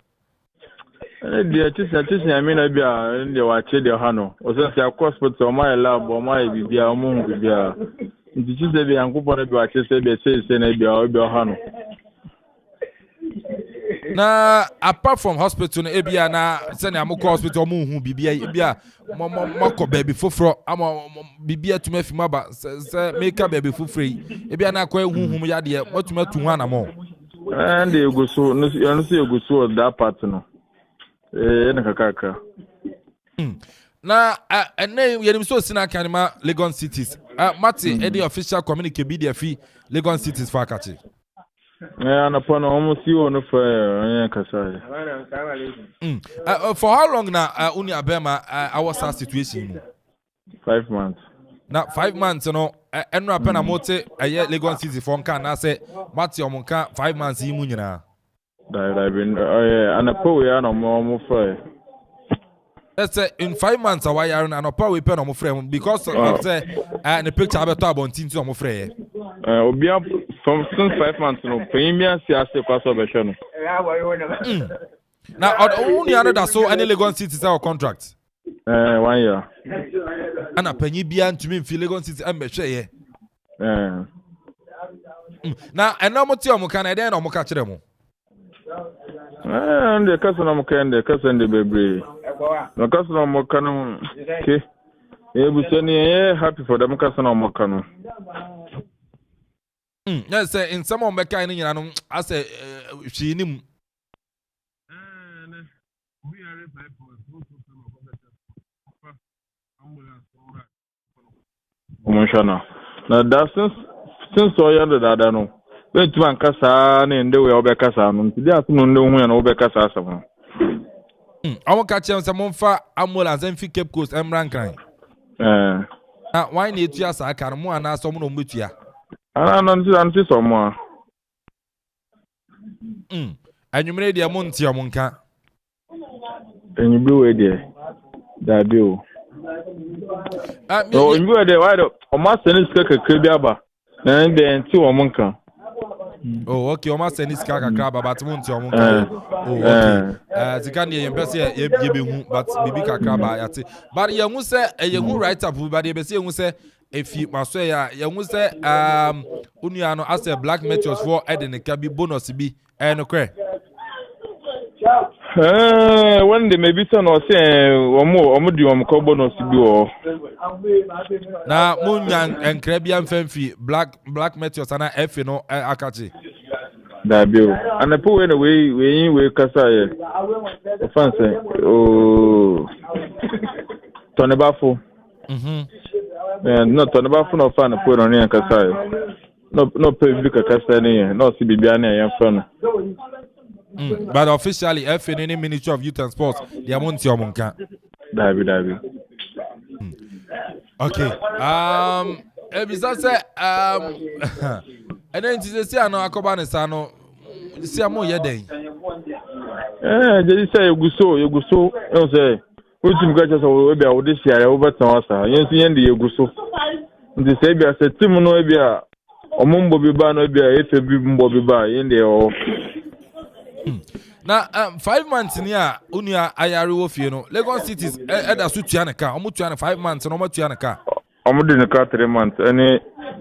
The tisi amina bia ndi wa che de ha no. O se hospital o ma lab o ma bibia o mu bibia. Ndi tisi bia yankopɔ na bia che se bia se na bia o bia ha no. Na apart from hospital no ebia na se na amukɔ hospital mu hu bibia ebia mako baby foforo ama bibia tuma fi maba se make baby foforo ebia na akɔ huhum ya de matuma tu hu anamo. And the egusu no see egusu that part no. Na kakaka. Na yenim so sina kanima Lagos cities. Mati the official communique be there fi Lagos cities for akachi. Na pano almost you on for kasa. For how long na uni abema our situation? 5 months. Na 5 months no enra pena mote Lagos city for nka na say Mati omonka 5 months yi mu nyina. I've been anapo ya no mo for. Let's say in 5 months our year and anapo we pen omo frame because of say the picture abeto abontin to omo frame. Obia from since 5 months no premium si ase kwaso be hwe no. Na uni another so any Lagos city say our contract. 1 year. Ana panyi bia ntumi mfi Lagos city am be hwe ye. Na enomo ti omo kan eden omo ka kire mo. And the customer can the customer baby. The customer can okay. Happy for them customer can. Yes, in some of my kind of I say she knew. Now that's since so young that I don't know. Wait to ankasa na ende we obekasa no nti dia so no hu ya na obekasa asem awu ka chem se monfa ambulance en fi Cape Coast emran kan why na etu asa aka no mu ana so mo no metua no nti so mo a anyumre dia mo ntia mo nka enyumre we dia da bi o enyumre we dia why do o ma sene skaka krebi aba na ende nti wo mo nka. Oh, okay. Oma send this car kakra but munti omo kan. Oh, okay. Zikani ye mpese ye be hu but bibi kakra ba yate. But ye hu se ye hu right up but ye be se hu se efi maso ya ye hu se unia no as a black meteors for eden ka bi bonus bi no kre. When they maybe son or say omo di omo ko bonus bi o. Na munyan enkrebia mfemfi black meteors ana efe no akachi. Da bio. And the poor we kasa ye. Fancy. Oh. Tonebafo. No tonebafo no fan poor on kasa ye. No pay bika kasa ni no si bibia na ye fan. But officially, FNN Ministry of Youth and Sports, they are Monty Omonka. David. Okay. Ebisa and then to say, I know Akobane Sano, see a more yeday. They say you go so, say, which you got us over this year over Tawasa. You see, the Yuguso. The Sabia said, Timono Ebia, or Mumbo Biba, no Bia, if a bimbo Biba in there. Na 5 months near unia ayari wofi no Lagos cities eda so tuana ka omo tuana 5 months no omo tuana ka omo de ka 3 months any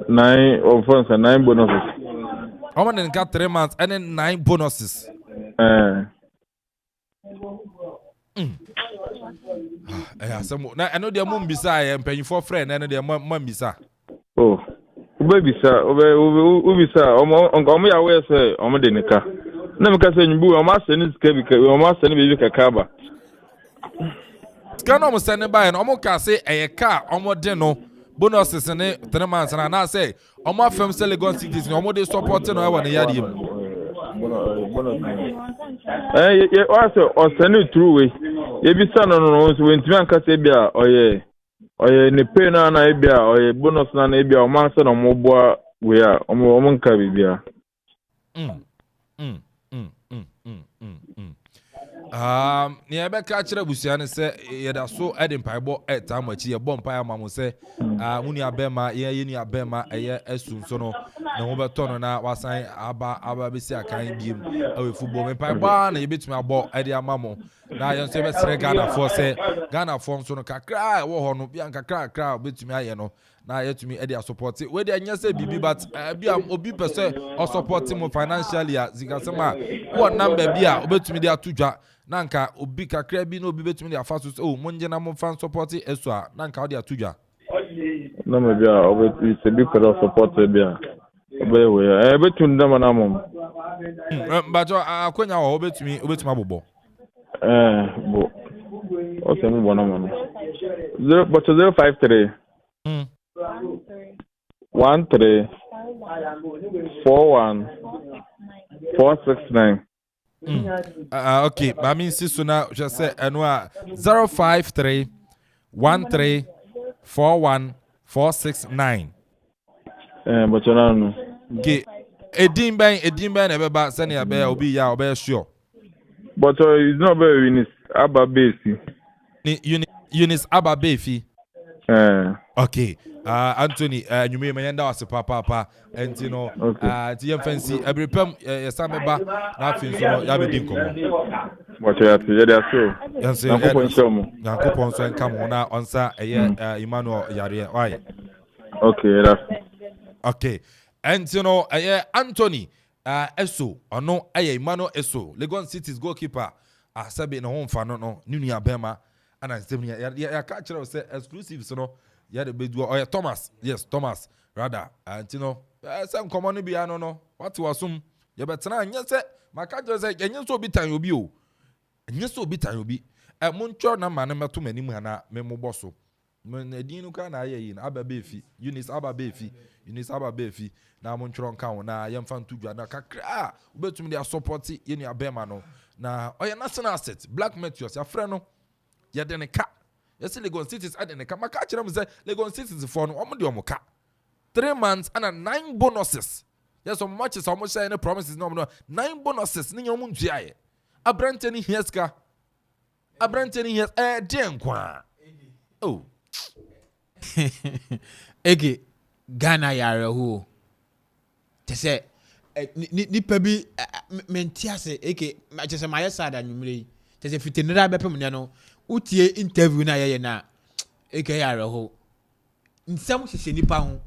9 offense and 9 bonuses omo de ka 3 months and 9 bonuses asemo na eno de mum bisa ya mpanyifo friend eno de mam bisa oh ubebisa ubisa omo ya we say omo de ka na me ka say nbu o ma send ska bi ka o ma send bi ka ba ska no mo send by no mo ka say ka o mo de no bonuses ne 3 months na say o ma fam say Lagos cities no mo de support no e wa na yadie or send it through way. If you son on when Timan Casabia or ye Nepena Nabia or a bonus Nanabia or Manson or Moboa, we are on Cabibia. Near back catcher Busian say, Yeda so adding piebo at time which ye bompire mamma say, Munia Bema, Yenia Bema, a year as soon sono, no overton na was I Abba Bissia kind game away football. And Piban, a bit my ball, Eddie Mammo. Now you say, Ghana for say, Ghana form sono cry, war no Bianca cry, bit me, you know. Now yet to me Eddie support it. Where they say BB, but be obi person or support him financially as Zigasama. What number be a to me there to Nanka obi kakra bi no bi betumi dia faso oh monje na mo fan support eso a nanka o dia tuja no me bia obi se bi ko support bia obi we betun da mana mom but akonya o betumi abobo bo o se mo bona mo 053 13 41 469 okay, I mean, sister, now just say 053 13 41 469. But you know, okay, Edim Ben, ever send your bear, be ya, be sure. But it's not very Eunice Abba Basie. Eunice Abba Basie. Okay. Anthony, you may end up as a papa, and you know, the fancy every pem, some ba, nothing so Yabin come. What you have to do, yes, Akuffo and come on now, answer a year, Emmanuel Yari. Why? Okay, that's okay. And you know, Anthony, Eso, or no, Emmanuel Eso, Legon City's goalkeeper, Sabi in home for no, Nunia Bema, and I said, yeah, catcher was exclusive, so no. Yeah, the big or Thomas, yes, Thomas, rather, and you know, some common be I don't know what to assume. Yeah, but now, yes, my catcher said, and you so be time will be you, and you so be time will be a Muncho na man, too many mana, memo bosso. When the Dino can I in Abba Befi, Eunice Abba Befi, now Munchron count, now I am fan to Jana Kakra, but to me they are supporting in your Bemano. Now, or your national assets, black meteors, your friend, yeah, then a cat. Yes, Legon Cities at the Kama catch them say Legon Cities for no 3 months and 9 bonuses. Yes, so much as almost saying the promises no 9 bonuses. Ni yomu njiaye. Abranteni hieska. Abranteni hies denkwa. Oh. Ege Ghana yare ho. Te say ni pebi mentiase ege je say my sada nwumre. Te say fitinira bepem ne no. Utie interview na yeye na eke yare ho nsam hye nipa ho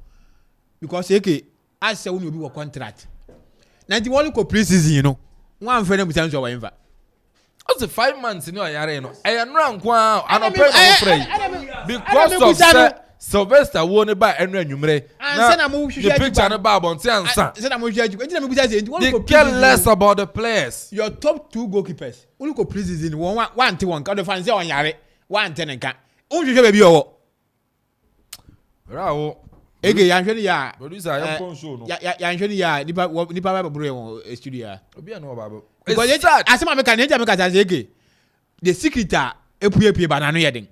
because eke ase wo obi wo contract na di wole ko pre-season you know wan fa na musan so wa inva also 5 months ni yare no e nra nko anope no frey because of Sylvester wo ne ba enu anwumre na the picture no ba bonte ansa say na mo hwaju entina me busa say they care less about the players. Your top 2 goalkeepers wole ko pre-season one te one ka do fan say on yare one te nka unhwehwe ba bi owo rawo ege ya nhwe ni ya producer ya pon show no ya nhwe ni ya nipa ba bro won studio ya obi an no ba bo because asema me ka ne me ka say ege the secret a epue ba na no yeden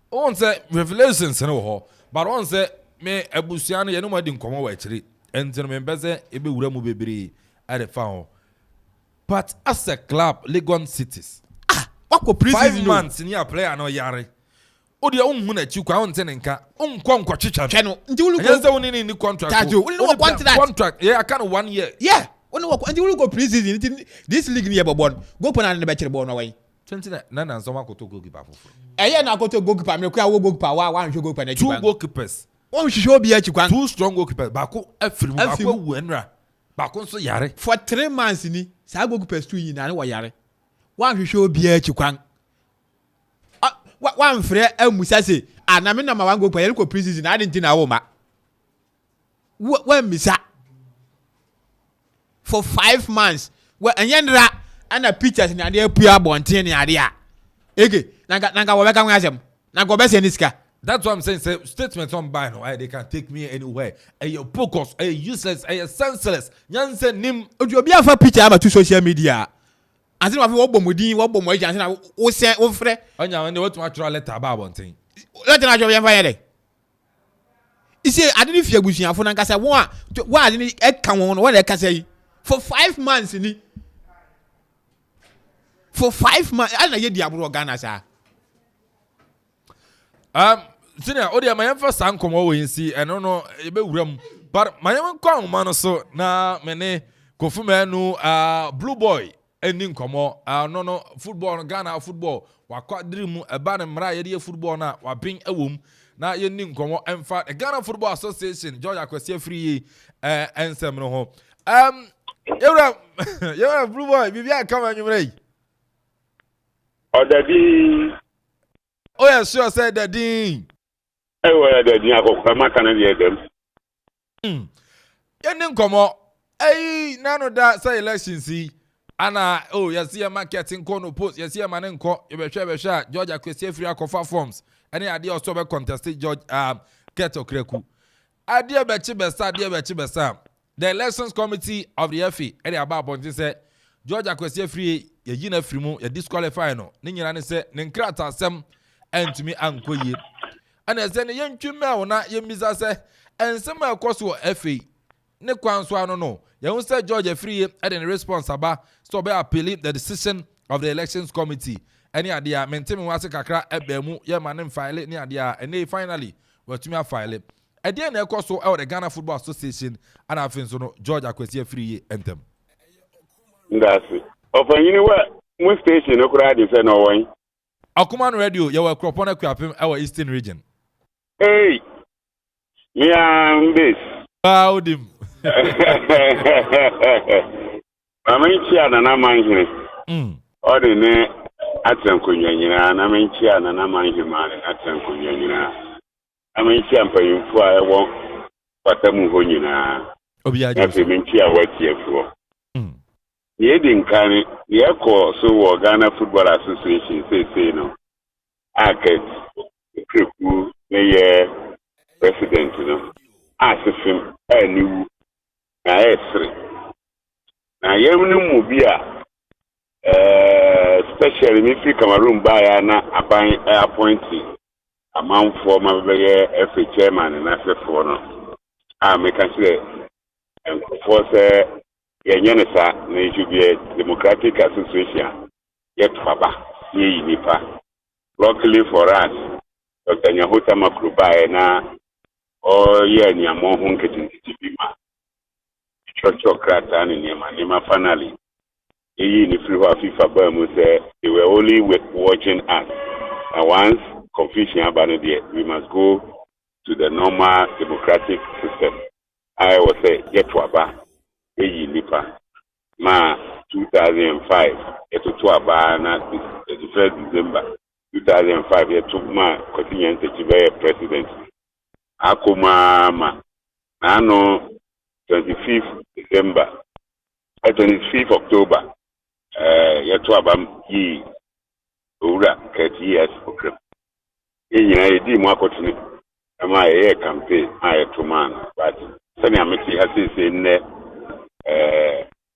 on say revelations no ho but on say me abusia no ye no madi nkomo wa akiri enti me mbeze ebe wura mu bebre at the fan but as a club Legon Cities what ko pre-season 5 months ni a player no yare o de unhu na chi kwa on te nka unkwo twetwa hwe no nti wulu go say ni contract contract yeah I can 1 year yeah oni wo nti wulu go pre-season this league ni ye bobon go pona na be kire bo no wan 20 na nso makoto goalkeeper foforo eye na akoto goalkeeper me kwa wo goalkeeper wa nhwe goalkeeper na chi 2 goalkeepers won hwehwe obi a chi kwan 2 strong goalkeepers bako afiri mu bako wu enra bako nso yare for 3 months ni sa goalkeepers 2 yi na wo yare wa hwehwe obi a chi kwan wa mfre amusa se na me na ma wan goalkeeper ye ko pre-season na adin na wo ma wa misa for 5 months wa enyenra ana pictures ni ade apua bonten ni ade a ege nanga wo beka nwa asem nanga obese ni sika That's what I'm saying. Say statements on buy no, they can take me anywhere. And your focus, useless, senseless. Nyanse nim. Ojo bi afa picture about to social media. Anti ma fi wo bomodin, wo bomo agent na wo se wo frɛ. Onya when they want to actual letter about one thing. Letter na jo yan fa yede. Isi adini fi abusuafo na nkasa wo adini e kan won wo na e kasa yi. For 5 months ni. For 5 months, I na ye diabro Ghana sa. Senior, Odia, my first uncle always see, and no, a bit room, but my own come, man, so na mene Kofumenu, Blue Boy, ending come no football, Ghana football, wa quadrim, a ban and Mariah football now, wa bring a womb, now you ning come and fact, a Ghana Football Association, Georgia Question free, and some home. You're Blue Boy, Vivian, come on, you ready? Oh, Daddy. Oh, yeah, sure, said the dean. Well, the Akropong them. Ending come on. Hey, none of that say election see. Anna, oh, you see a marketing corner post, you see a man in court, you be sure, Georgia Question free Akuffo forms. Any idea also be contested George Keto Kreku. Idea be Chibesa. The elections committee of the FA, any about point say Georgia Question free, ye yina frimu, ye disqualify no. Ninyana say, Ninkrata sem, and to me ankoye. And as any young chimel na ye misa say, and some of course were FA. Ne kwanswa no. You say Georgia free and in response about so be appealing the decision of the elections committee. Any idea maintain wase kakra ebemu ye manem file ni idea and they finally were to me file it. And then of course so the Ghana Football Association and I think so no Georgia Question free anthem. That's it. Open you know what? Which station no crowd is no one. Akuman Radio, you were Akropong-Akuapem our Eastern region. Hey, me am this. Proud him. Chia na man here. Ordine atem kunyanyina na chia na man here man atem kunyanyina. Chia mpayimfo a ewo patamu ho nyina. Obiaje. Na chia watiefo. Ye dinkani ye ko so Ghana Football Association say no. Aket Kreku ye president no. Asifim aniwu na esri. Na yemnu mu bia especially me fi Cameroon ba ya na aban appointee Amanfo mabeye FA chairman na afefo no. Me can say for say yenyenesa na it should be a democratic association yet faba ye nipa. Luckily for us, Dr. Nyahota Makruba na ye nyamo hu nketiti bima. Chocho krata ni nyama finally. Ye ni free FIFA ba mu say they were only watching us. And once confusion about it, we must go to the normal democratic system. I will say yet waba. Eyi nipa ma 2005 eto to aba na 31st December 2005 eto ma continue to be president akoma ma ano 25th December 25th October eto aba yi owura 30 years program enyina edi mu akotene ama ye campaign ayeto man but sani ameti asese nne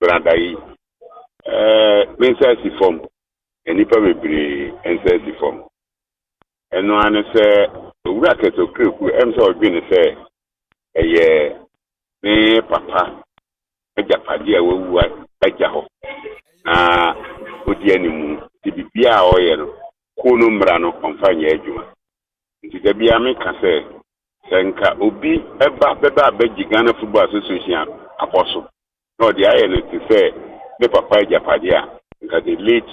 Brandai Princess form and Nipa Mibri and form. And no one say, Racket of Crew, I'm so being say, a year, ne papa, a Japadia will work like Jaho. Udianimu, to be Bia oil, Kunum Brano, Company Eduma. To the Biame Case, Senka Ubi, Eba Beji Ghana Football Association, Apostle. No, the iron to say, the papa Japadia, because the late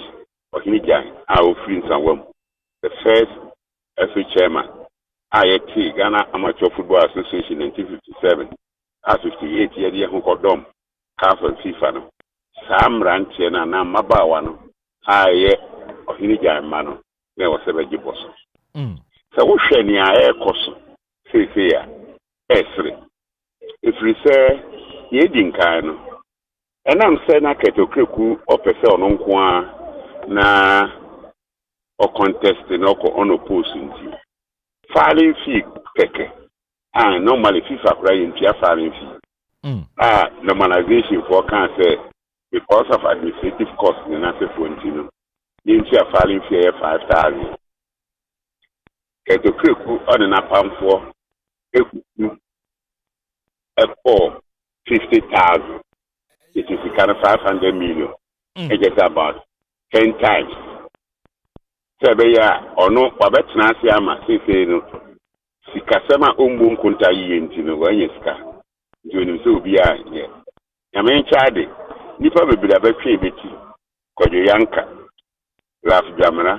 Ohinija, our friends and women. The first FA chairman, IAT, Ghana Amateur Football Association in 1957, at 58 years, who got them, CAF and FIFA. Sam Rantiana, Mabawano, Aye, Ohinija, Mano, there was a very boss. So, what shall I cost? Say, Esri. If we say, ye dinkano. And I'm saying I get to Kreku or Pesa on Kwa na or contesting or unopposing. filing fee keke. Normally FIFA crying to filing fee. Normalization for can say because of administrative costs in the 20, into a filing fee of 5,000. Get the quick on an Amanfo for 50,000. It is a kind of 500 million. It is about 10 times. So, or no, Babetanasiama, say, no, Sikasama kunta yentino, Wanyeska. Doing so be I. I mean, Chadi, you probably have a baby, Kojoyanka, Raf Jamana,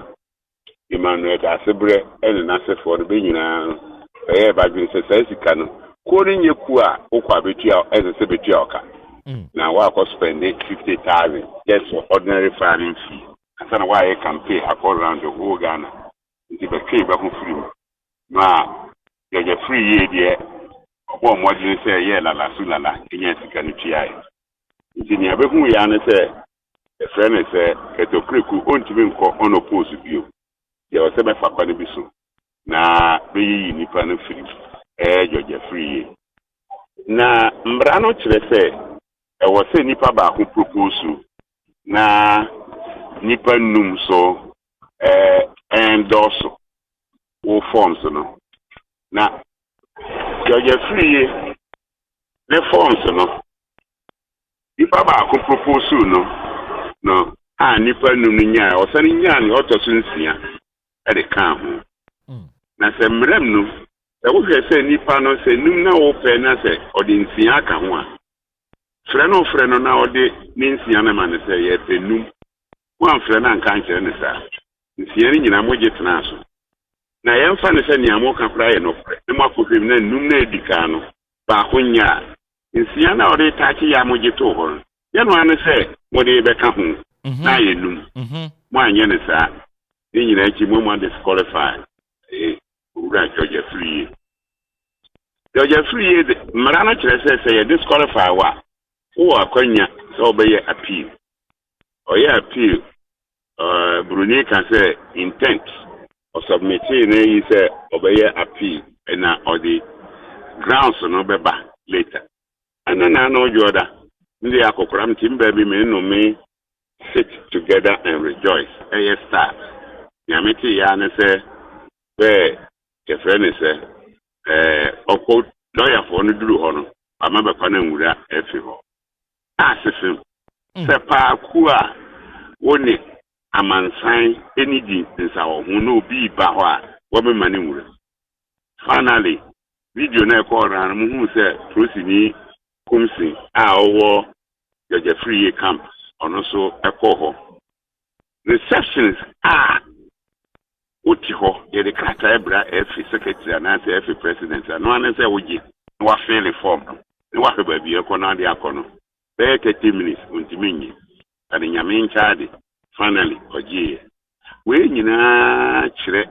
Emmanuel Asebre, and an asset for the beginning. By being successful, calling your poor, Okwabitia as a Sebetioka. Now, I could spend 50,000 just for ordinary filing fee. I don't know why I can pay around the whole Ghana. It's a cave back free. Now, you're a free year, dear. One more you say, yeah, la sulala, in yes, you can try. It's in your who Yana say, a friend say, at the creek who won't even call on opposed view. There was a for Panabisu. Now, be Nippon free. You're free. Now, Mbrano say, I was saying Nipa back who proposed na Nipa num so and also all forms no. Now, you're free the forms no. Nipa back who proposed no. Nipa num nya or sending yan or to Sunsia at the camp. Now, some remnum. I would say Nipa no say num na open as or the Insiaka one. Freno now de means Yanaman say yet a num. One friend and can't tell us that. It's hearing in a mojet naso. Now, I am funny saying Yamoka Fry and of the Mako num ne dicano, Bahunya. In Siena or they touch Yamojet over. Yan one say, what they become. Now you num. One yenisa. Then you let your woman disqualified. Georgia free. Georgia free, Marana say disqualify what? Who are Konya, so be appeal. Or yeah, appeal. Brunei can say intent or submitting, he say obey appeal and or the grounds no be back later. And then I know you other. The Akropong team baby men no me sit together and rejoice. Yes, start. Yamiti Yana say, where the friend is lawyer for no do honor. I remember calling with that everywhere. Assistant, Sepa Kua, one Amanfo Addi in our who no be Bahwa, woman money. Finally, video na call around who said, Prosini, Kumsi, our your free camp, and also a coho. Receptions are Utiho, the Catabra, every secretary, and every president, and one is a wiggy, what fairly formed. What a baby, a corner, the acorn. 30 minutes, Untimini, and in your main charge, finally, or ye. When you know, Chre,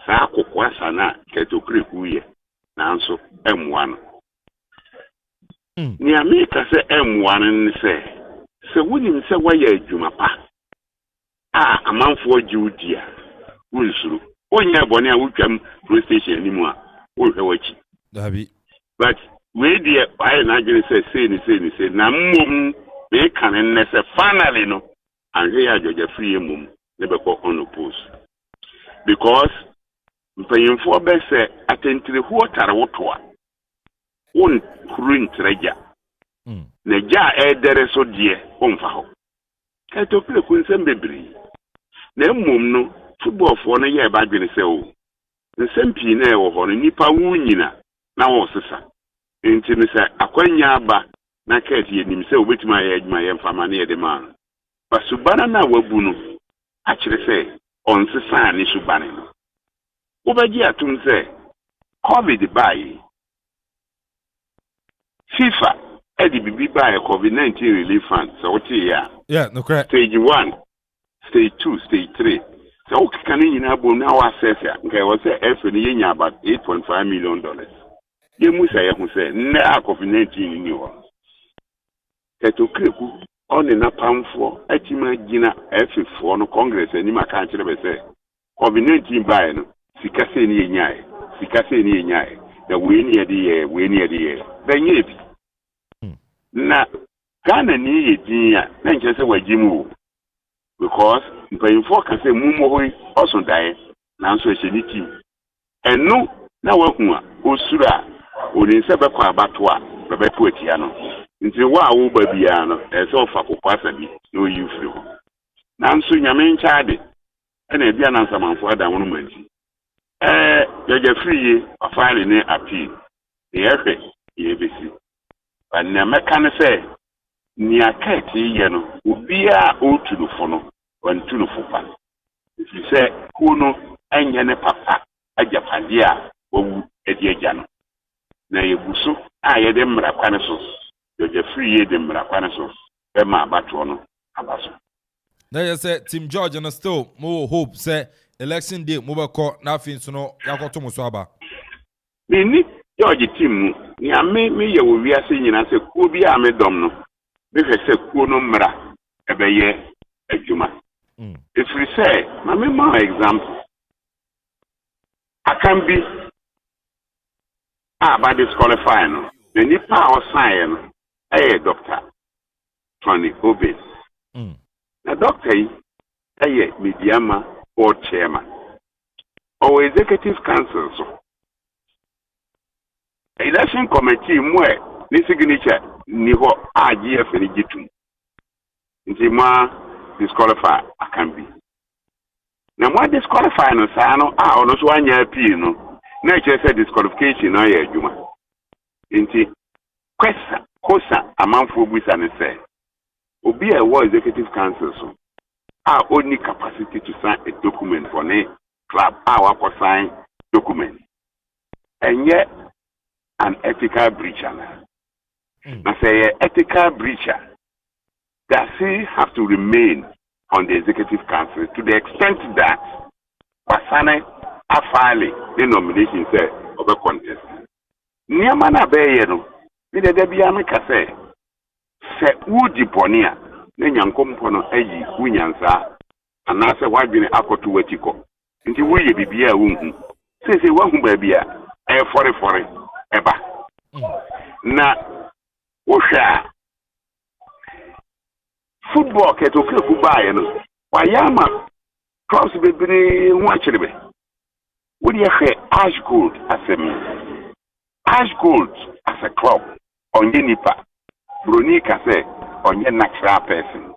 Sako Kwasana, Keto Creek, now so M1. Near me, I say M1 and say, so when you say, why you Jumapa? Amanfo Judia. Wilsuru. When you are born, I will come to the station anymore. But we dear, I imagine say, Namum, they can and finally no, and here you're free mum, never go unopposed. Because, paying for best, attend to the water, one current treasure. Neja there so dear, Faho. Can't you play with some baby? Mum no. Football for a year back when they say, oh, the same pina or Nipa Wunina, now also, into Mr. Aquanyaba, Naketi, and himself with my edge, my family, the man. But Subana Wabuno actually say, on Sasani Subanino. Over here to say, COVID by FIFA, Eddie be by a COVID-19 relief fund, so what yeah, no correct. Stage 1, stage 2, stage 3. So can you now assess it? Okay, was a about $8.5 million. You must say, now COVID-19 in New York. Keto Kriku on the Amanfo Addi F4 no Congress and you can't say COVID-19 by no Sikaseni Nyai. sika se ni enyae na we ni ede benye bi na Ghana ni yedin a na nche se wajimu because mpanyimfo ka se mumo hoi oso dae na nso ehye ni team enu na wahu a osura oni se bekọ abato a bebeto atia no nti wa wo ba bia no ese ofa kokwasa bi na oyi firi ho na nso nyame ncha de na bia na nsamanfo ada wono manti yaja free afale ne appeal yehwe yebesi ba na meka ne se ni akati ye no obia otulufo no wantulufo pa if se kuno enye ne papa ajapade a wawu edi agya no na yebuso a ye de mmra kwane so yaja free ye de mmra kwane so be ma abato no abaso na ye say Team George and still mo hope say election day mo be ko na afin so no yakoto mo so aba ni George team ni ame me ye wo wiase nyina se ko bi a me dom no be hwe se ko no mmra ebe ye adwuma if we say na me ma example akambi ba disqualify no the nipa o sign no doctor Tony Obes na doctor yi mediama board chairman or executive council so election committee mwe ni signature ni ho AGF ni gitu nti ma disqualify akambi na mo disqualify no saa no ono so anya appeal no na che disqualification na ya adwuma nti kosa Amanfo busa ne say obi a war executive council so only capacity to sign a document for a club our sign document and yet an ethical breacher na say ethical breacher does he have to remain on the executive council to the extent that Pasane afile the nomination say of a contest. Niama na beye no, ni de bia me ka say se wudi ponia na nyankompo no ayi wunyansa anase wadwene akoto watiko. Nti woye bibia wunhu. Se wahu ba bia e fore eba. Na wohwa football keto keku baaye no wayama clubs bebre hu achirebe wodi ehwe Ash Gold as a club onye nipa broni ka say onye natural person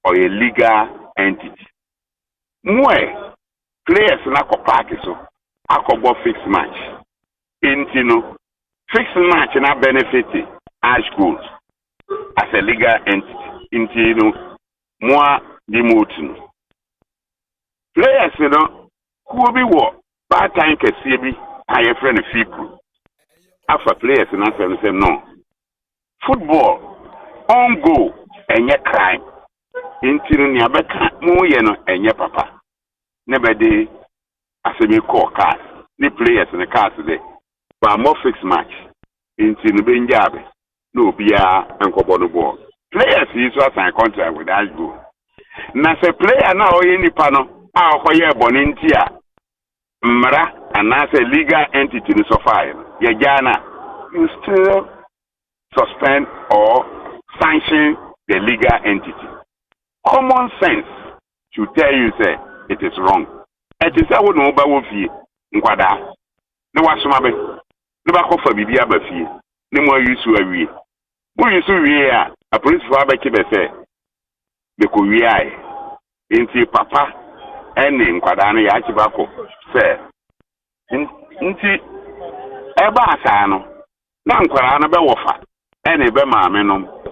or a legal entity mwe players na ko park so akobo fixed match intino fixed match na benefit Ash Gold as a legal entity intino moi demoting players no who be wo bad time kese bi aye friend fiku afa players na say no football on go enye crime intino ni abeka mo ye no enye papa ne be de asemi call cars ni players ne cars de ba mo fix match intino be njabe no bia enkobo no ball players is what sign contract with Ash Gold. Na se player na oye nipa no akoye bonintia mra and as a legal entity in so far you still suspend or sanction the legal entity. Common sense should tell you say it is wrong. It is a no ba wo fie nkwada ne wasoma be ne ba ko fa bibia ba fie ne mo yusu awie mo yusu wie a police for abeki be say be ko wie ai nti papa ene nkwada no ya chiba ko say nti eba asa no na nkwara no be wofa ene be maame no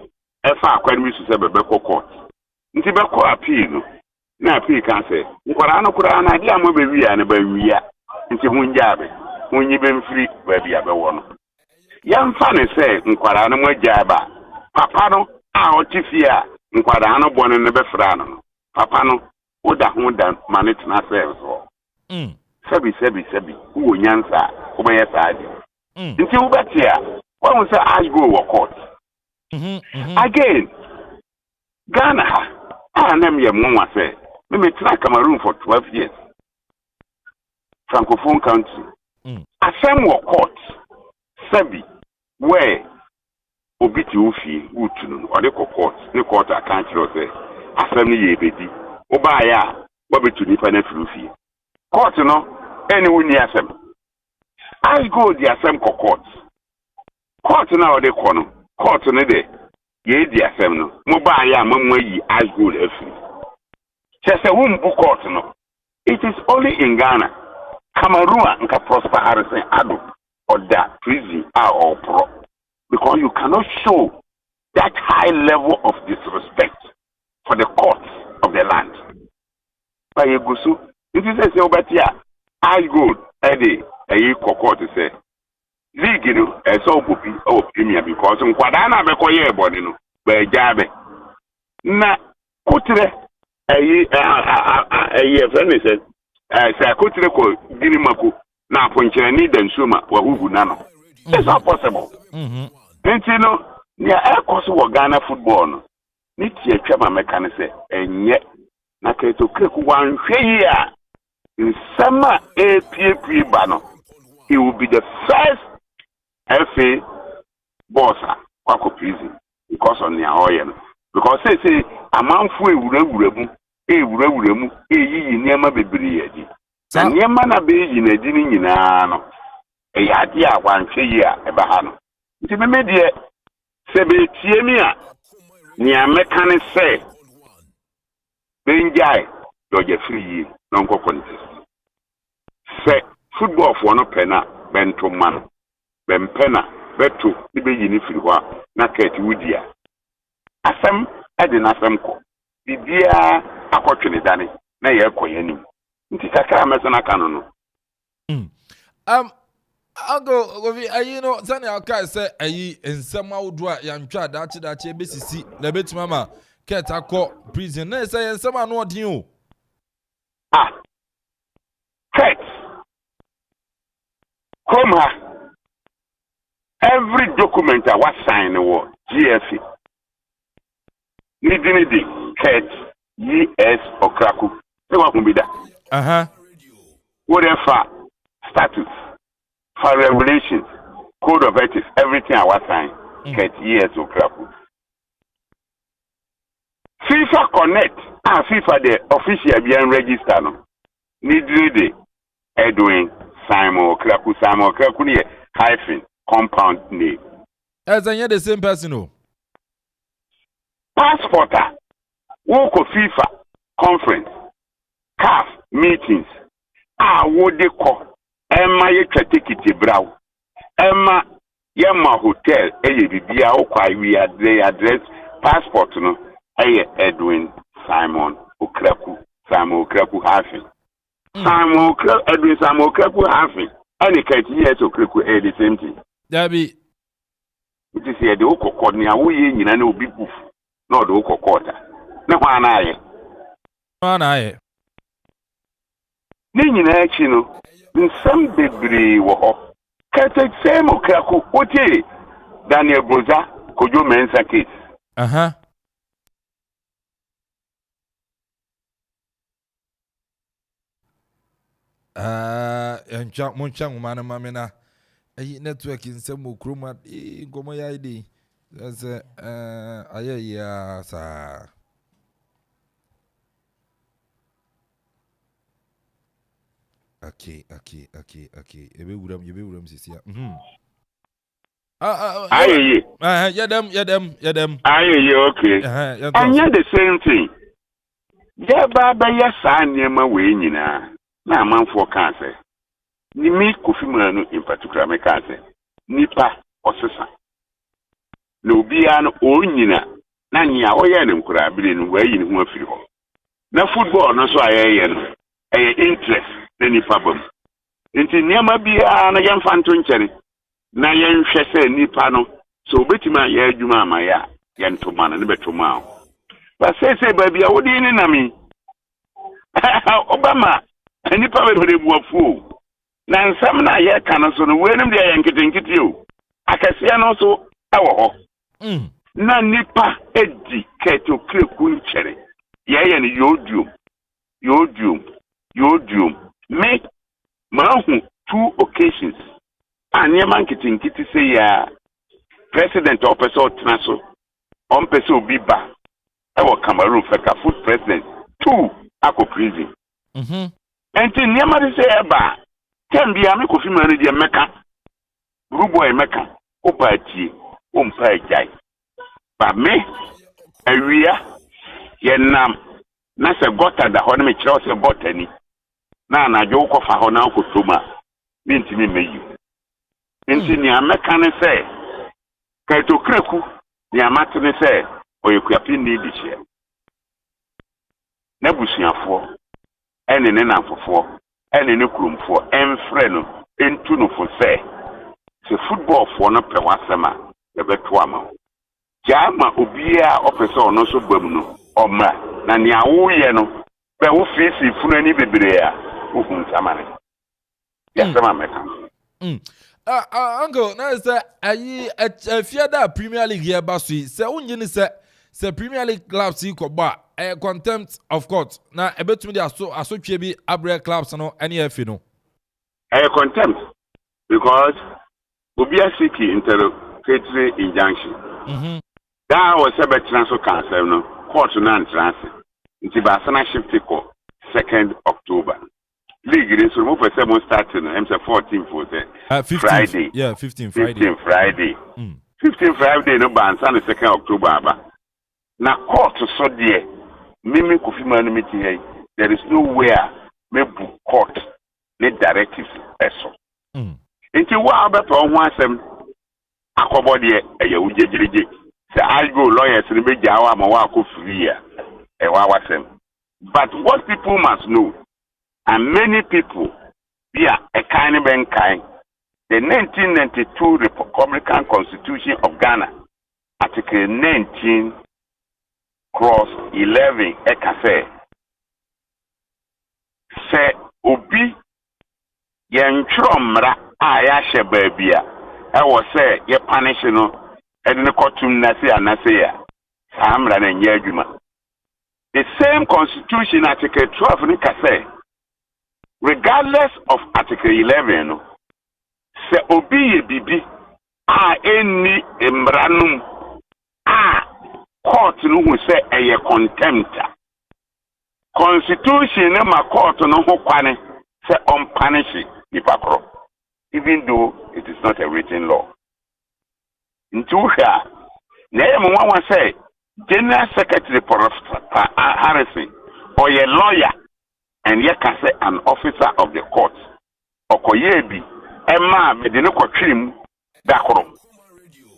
efa akwani bi su say be ko court nti be ko appeal no na appeal kan say nkwara no kura na dia mo be wi ne ba wi a nti hunjabe hunyi be mfiri ba bia be wo no ya mfa ne say nkwara no mo jaba papa no a otifia nkwara no bone ne be fra no papa no oda ho da manage na service ho sebi wo nyansa wo be yesadi nti wo betia wo say Ash Gold wo court again Ghana nem ye monwa say me try Cameroon for 12 years francophone country as asɛm wɔ court sabi where obi ti ofi utunu or the court the court account say asɛm no yɛ bedi oba ya wabetu nipa na firi ofie court no any woni asɛm I go the asɛm court na ɔde kɔ no court no de ye di asɛm no mo ba ya mamma yi I go afiri kyerɛ sɛ wombu court no it is only in Ghana Cameroon nka Prosper Harrison ado or that prison or pro because you cannot show that high level of disrespect for the courts of the land. But you go so it is a say but yeah I go Eddie a court say league no e so popi o premier because nkwada na be koye body no ba jabe na kutre friend say say kutre ko gini mako na ponchire ni dansuma wa hugu nano. It's not possible. Nti no nia ekoso wo Ghana football no ni tie twama meka ne se enye na keto kreku wanhwe yi a nsama epiepie ba no he will be the first FA boss kwa prison because on nia oye no because say Amanfo ewurawura mu eyiyi niema bebiri yadi na niema na be yi na di ni nyina no eyade a wanhwe yi a eba ha no nti me de se be tie mi a nia meka ne se benjai doje free yi no nko contest se football for no pena bento man bempena beto ni be yi ni firi ho na kati wudia asem ade na asem ko bibia akotwene dane na ye koyanim nti kakra mesana kanu no Uncle, you know, Sunny, I say, in some outdoor, young child, that's a BCC, the bit mama, cat, I call prison. They say, someone what you. Cat, come every document I was signed the word GFC. Nidinidi, cat, ES or Kraku. They want to be that. Whatever status. For regulations, code of ethics, everything I was signed, get years of crap. FIFA Connect, FIFA the official being registered. Need ready, Edwin, Simon Kraku, hyphen, compound name. As I hear the same person, no. Passporter, walk of FIFA conference, CAF meetings, what they call. Emma ye tikiti braw. Emma yema hotel bibia okwa we address passport no Edwin Simon Okraku hafi. Edwin Simon Okraku hafi. Any kati years Okraku the same thing. Dabi. It is here the okokod ni awo ye nyina na obi buf. No the okokota. Na kwa na aye. Aye. Ni nyina achi no. Nsem bebre wo ho kete same Okraku oti Daniel Broza Kojo Mensa case encha moncha ngumana mamena ayi network nsem okroma ngomo ya ide ze ayaya sa Okay. Ebe wuram sisia. Yadam. Aye, okay. And yet the same thing. Yeah, baba ya sa niema we nyina. Na Amanfo kan say. Ni me Kofi in particular me kan say. Nipa osesa. No bia no onyina. Na nya oye ne nkura bile no wa yi ne ho afiri ho. Na football no so ayeye no. Interest. Nani fabam. Nti niema bia na yemfa nto nkyere. Na yenhwe se nipa no so betima ya adwuma ama ya yentoma na ne betoma. Ba se ba bia wodi ni na mi. Obama nipa be de buafu. Na nsam na ye kan so no wenim de yenketenkete o. Akasia no so awo ho. Na nipa edi keto kreku nkyere. Ye ne yodium. Me, Mahu 2 occasions Anyama nkiti say ya president opeso tnaso on peso biba e wo Cameroon feka food president 2 akọ prison enti nyama de say eba kembia me kofi mane de meka ruboy meka opa tie ompa ejai ba me awia yenam na se gota da ho na me kire se botani na anajo ko fa ho na ko toma bintimi meyi enti ni ameka ne se kaito kreku ni amate ne se oyekuapi ni diche na busuafo ene ne namfofo ene ne kurumfo enfre no entu no fo se football fo no pe wasema e beto ama jama obia opese ono so bam no oma na ni awoye no be wo fisi funu ani bebere a wo huntamane yasema meka uncle na say ayi fiada Premier League here basui say unyi ni say Premier League clubs ko ba contempt of court na ebetumi de asotwe bi abre clubs no ene afi no contempt because obia city interlocutory injunction that was a better cancel no court na entrance nti ba sana shift ko 2nd October league is remove for 7 starting and 14 for the Friday 15 Friday 15 Friday no ban sana 2nd October ba na court so there mimi kofi manu meeting here there is nowhere me book court the directives eso nti wa abeto ho asem akobo de eye ujejirije say I go lawyers ni be jawa ma wa ko free ya e wa wasem but what people must know and many people via a kind benkai the 1992 Republican Constitution of Ghana article 19 cross 11 ekase say obi yentromra ya shebabia e wo say ye punish no e ne kotum na say anase ya samra na nya adwuma the same constitution article 12 ni kase regardless of article 11 no say obi ye bibi eni emranum court no hu say eye contempt constitution na ma court no ho kwane say on punish nipakro even though it is not a written law ntuha na mo wan say general secretary Harrison or a lawyer and ye can say an officer of the court okoye bi emma me de no kwatrim dakoro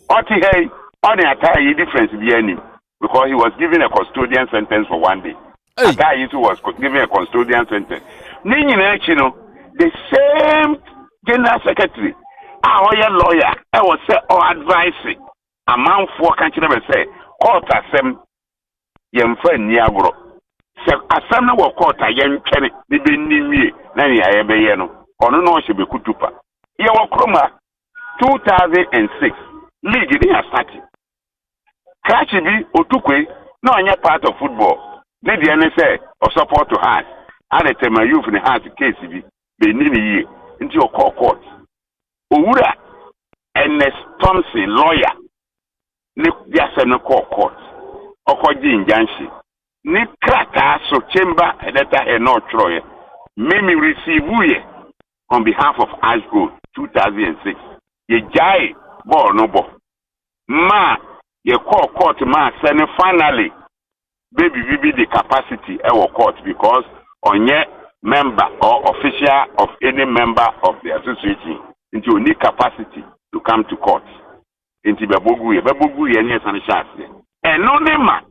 oti hey on attire difference bi ani because he was given a custodian sentence for 1 day attire was given a custodian sentence ni nyina achi no the same general secretary a lawyer I was say or advice Amanfo kan kire be say court asem yemfa ni agoro se asem na wo court ayentwene de be niwie na ni aye be ye no ono no hye be kutupa ye wo kroma 2006 league dey started catch bi otukwe na onye part of football ne de ne say o support to heart and tema youth ne heart case bi be ni ye nti o court owura Ernest Thompson lawyer ni biase no court okoji injunction ni krata so chamber letter e no troye mimi receive ye on behalf of Ashgold 2006 ye jai ball no bo ma ye court ma send finally baby the capacity e court because onye member or official of any member of the association into unique capacity to come to court into bebogu ye ni san chance and no nema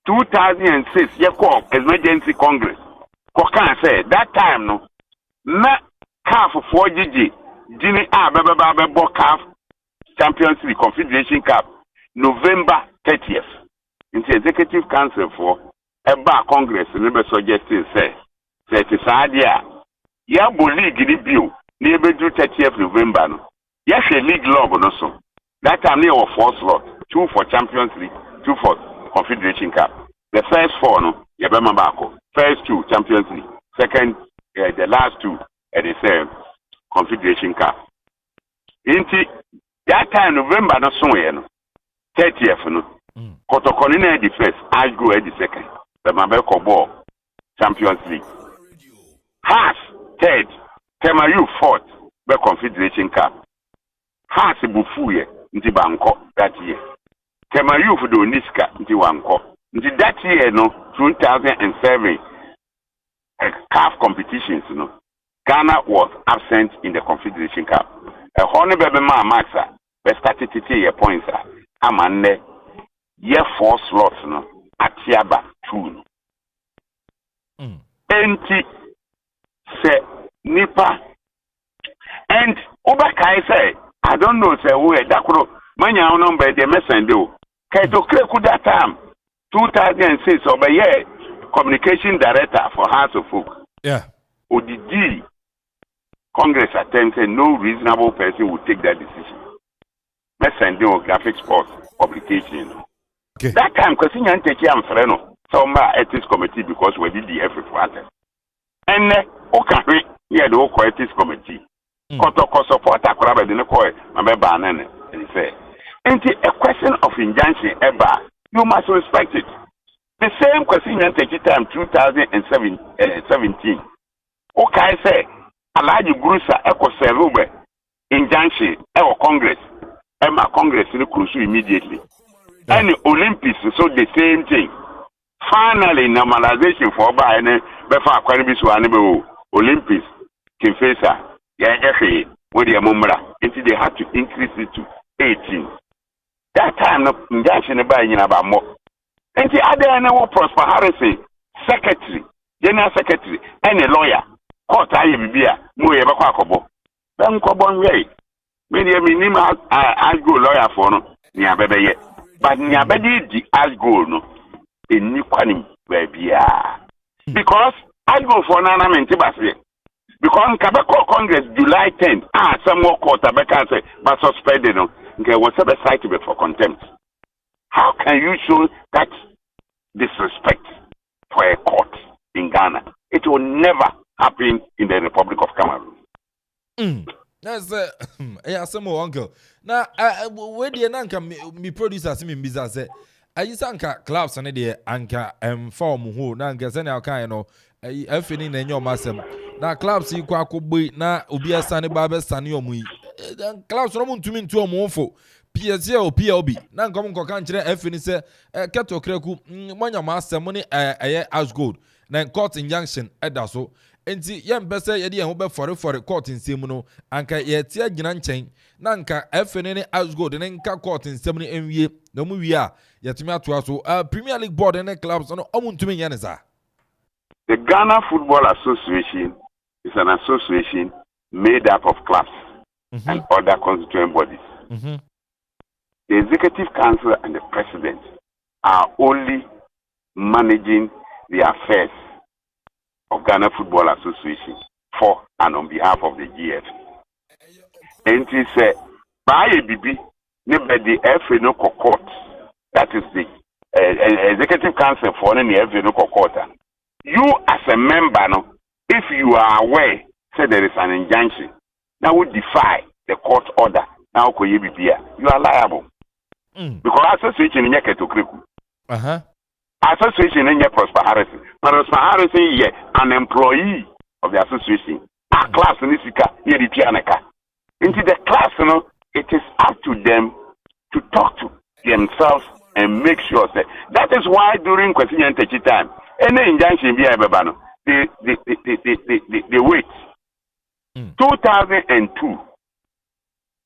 2006 ye call emergency congress ko kan say that time no na CAF 4GG dini bebo CAF Champions League Confederation Cup November 30th into executive council for eba congress ne be suggesting say it is idea ya bo league ni bill ni ebedu 30th November no ya league log no so that time there were 4 slots 2 for Champions League 2 for Confederation Cup the first 4 no ya be mabako first 2 Champions League second the last 2 at the same Confederation Cup Inti that time November no so ye no 30th no Kotokoni na the first Asgo the second the Mabeko ball Champions League Hearts third Temayu fourth the Confederation Cup Hearts bufuye nti banko that year Temayu for the Oniska nti wanko nti that year no 2007 CAF competitions no Ghana was absent in the Confederation Cup. A honey baby ma maxa be started to take points amande year 4 slots no atiaba 2 enti se nipa and obakai say I don't know say we dakuro manya number the messenger o kai to kreku that time 2006 obeye communication director for House of Folk. Yeah. ODD Congress attempted no reasonable person would take that decision. Messenger or graphic sports publication. Okay. That time, because you can't take him freno. Some ethics committee because we did the effort for it. And okay, yeah, the whole ethics committee. Kotoko support Akuraba didn't call it. And he said, "Ain't it a question of injunction ever? You must respect it." The same question you take time 2017. Okay, say. Alaji Gurusa eko serube injunction eko Congress ema Congress ni kurusu immediately and Olympics so the same thing finally normalization for ba ene befa akwani bisu ane be Olympics kinfesa ya efe wodi amumra until they had to increase it to 18 that time no injunction ba nyina ba mo until other na wo Prosper Harrison secretary general secretary and a lawyer court aye bibia no ye bekwa akobo ben kobo nwe me dey minim as go lawyer for no ni abebeye but ni abedi di as go no eni kwani babia because as go for na menti base because Kabeko Congress July 10 some more court abeka say but suspended no nke was a site be for contempt. How can you show that disrespect for a court in Ghana? It will never happen in the Republic of Cameroon. That's yeah, some more uncle. Now, where the anka me producers me business say, I use anka clubs and the anka form who nanka send our kind of a feeling in your massam. Now, clubs you quack be na ubia sunny barber sunny or me. Clubs don't to mean to a monfo. PSA or PLB. Now, come on, country, F and say, Cato Creku, when your master money as good. Then court injunction at so. Enti yem bese yedi en hobe for court nsem no anka ye tie gina nchen na nka FNN as go de nka court nsem no enwie na mu wi a yetimi atoa so Premier League board and clubs no omuntumi nya ne za. The Ghana Football Association is an association made up of clubs and other constituent bodies. The Executive Council and the President are only managing the affairs of Ghana Football Association for and on behalf of the GF. And he said, by a BB, never the FNO court, that is the Executive Council for any FNO court. You as a member, no, if you are aware, say there is an injunction, that would defy the court order. Now, you are liable. Because association in Yaketokriku. Association in Prosper Harrison. Prosper Harrison is an employee of the association. A class in Isika, near the Pianaka. Into the class, you know, it is up to them to talk to themselves and make sure that is why during question and teaching time, any injunction be able they wait. 2002,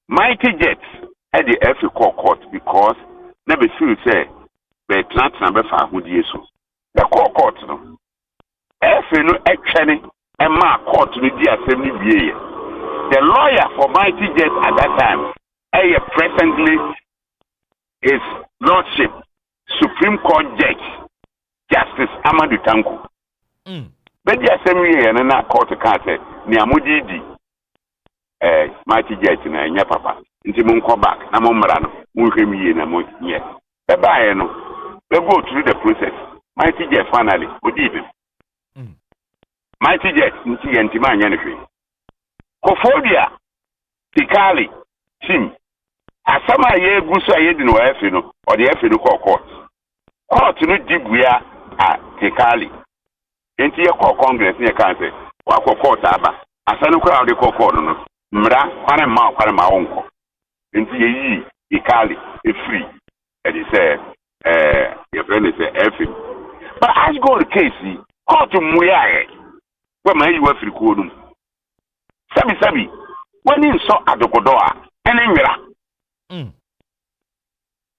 Mighty Jets at the FA court because never feel say the plant number 5 would use the court no FA no actually and my court to the assembly BA. The lawyer for Mighty Jets at that time, presently is Lordship Supreme Court Judge Justice Amadou Tanko. But the assembly and na court can say Niamudi Mighty Jets na nya papa. Nti mun go back na mun mra no mun hwem yie na mun ye. Be baaye no we go through the process. Mighty Jets finally odi Mighty Jets nti enti ma nya ne hwe. Kofodia Tikali team asama ye gu so ye di no efe no o de efe no court no dibua a tekali enti ye congress ne kan se wa court aba asanu kura o de court no mra kware ma wonko enti ye yi tekali e free e dey say your friend is efe but as go the case court mu ya we ma yi wa free ko no sabi wani nso adokodo a ene nwira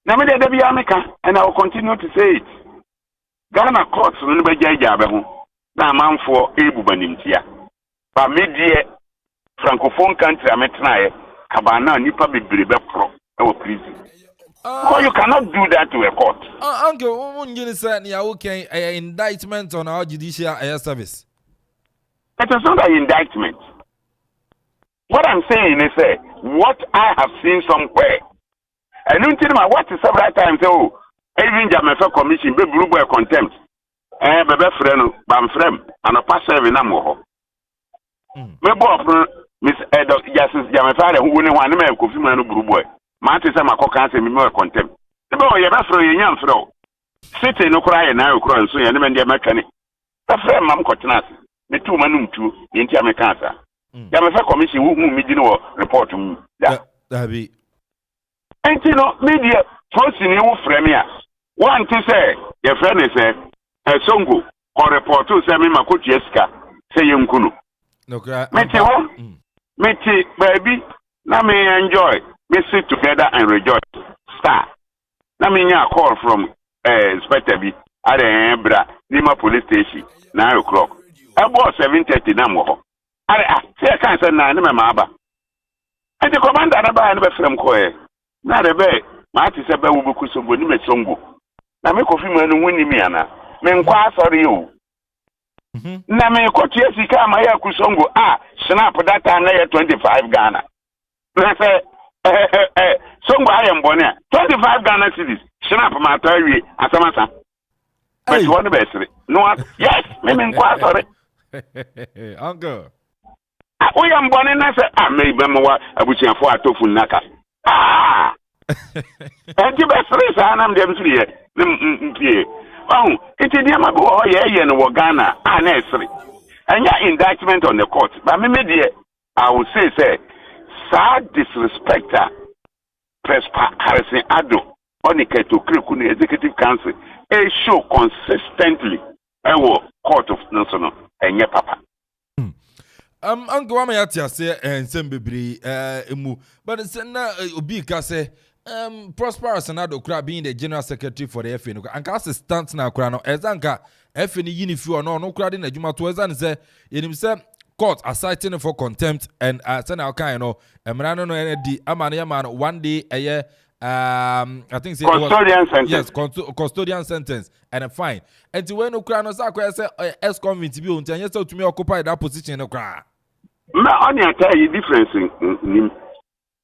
na me dey be ameka and I will continue to say it Ghana courts no be jaja be ho na Amanfo ebu banimtia ba me die francophone country ametenae kabana nipa bebre be pro e wo prison so you cannot do that to a court uncle unjini say na okay indictment on our judicial service. It is not an indictment. What I'm saying is what I have seen somewhere. And until my what is several times, even Jamaica Commission, be blue boy contempt. Bebe friend, bam friend, and a pass serving number. Miss Edo, Justice Jamaica, who wouldn't want to make a man blue boy. Martin Samako can't say me more contempt. The boy, you're not throwing young throw. Sitting no cry and now cry, so you're never mechanic. The friend, Mam Cotinas, the 2 manum 2 in Jamaica. Jamaica Commission who me didn't report to me. That be. And you know, media forcing you frame here. One to say, your friend is a songo or report to say me Makuchi Eska, say Yunkunu. No cry. Meti, baby, now me enjoy. We sit together and rejoice. Star. Now me a call from Inspector B at the Embra, Lima Police Station, 9 o'clock. About 7:30 now. I can't say na me maba. And the commander na ba na be frem ko e. Na de be, ma ti se be wo boku so boni me songo. Na me kofi ma no woni mi ana. Me nkwa asori o. Na me ko tie sika ma ya kusongo snap data na ya 25 Ghana. Na say songo ayem boni 25 Ghana cedis. Snap ma tawi asamasa. But you want to be sere. No, yes, me nkwa asori. Uncle. We am born in say maybe more abuchiafo atofu naka. And you best race anam dem three. It is the mabo ye no Ghana necessary. And your indictment on the court. But me media I will say sad disrespecter Prespa Harrison Ado on the Keto Krikuni Executive Council a show consistently court of national and your papa. Uncle Amayatia say and Sembri emu, but it's na obi ka say Prosperous Anado Kra being the general secretary for the FN. And cast a stance now crano ezanka FN unifu no no crowd in the Juma to ezan say in himself court are citing for contempt and send our kind no emrano no ND amania man 1 day a year I think custodian sentence. Yes, custodian sentence and a fine. And to when no crown was say ex-convict to be on ten years to me occupy that position no cry. Me only tell you difference in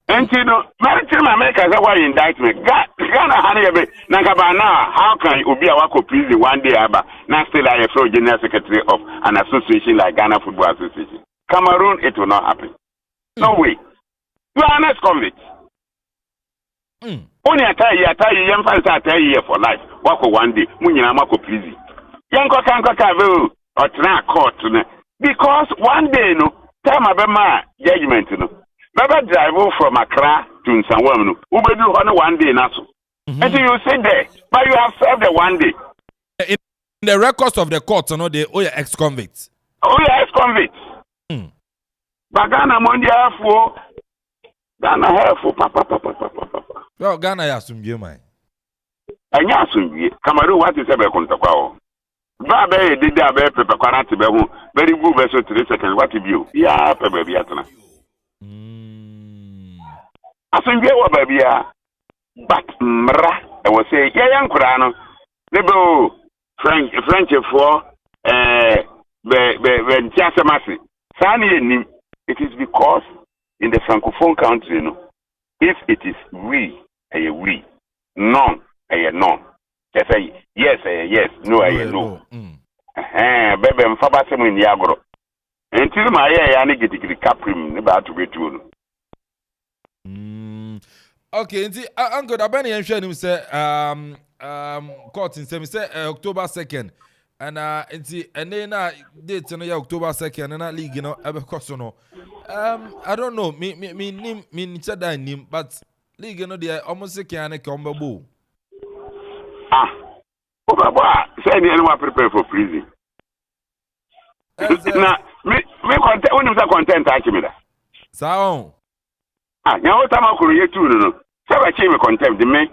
and you know, Maritime America is why indictment. Ghana Hanebe Nakabana, how can you be a wako prison 1 day aba? Now still I a general secretary of an association like Ghana Football Association. Cameroon, it will not happen. No way. You are an ex-convict. Only I tell you, young fans are tell you for life. Wako 1 day, Munyana Mako prison. Young Kanka Kavu or Tana court because 1 day no time abema judgment no. Never drive from Accra to Nsanwam no. Ube do on 1 day naso. And you sit there, but you have served the 1 day. In the records of the court, no, they ex-convicts. Oh, yeah, ex-convicts. But Ghana Mondia for Ghana have for papa. Well, Ghana has some you, man. And Yasun, Cameroon, what is ever contact? Babe did that paper quarantine, very good vessel 3 seconds. What if you? Yeah, baby, Atana. I think you were baby, but Mra, I was saying, young Kurano, Nebo French for when Tiasamasi. Sani, it is because in the Francophone country, you know, if it is we, a we, none, a none. They say yes, yes, no, no. Baby, I'm Fabasem in Yagro. Until my yani get caprim about to be true. Okay, nti uncle abani enhwe nim say court in say October 2nd and nti ene na date no ya October 2nd na league no ebekoso no I don't know me nchada nim but league no dey almost can ke ombabo Obaba say ni anyone prepare for prison na me content when you say content akimida sao nya wota makuru yetu no say we chi me content me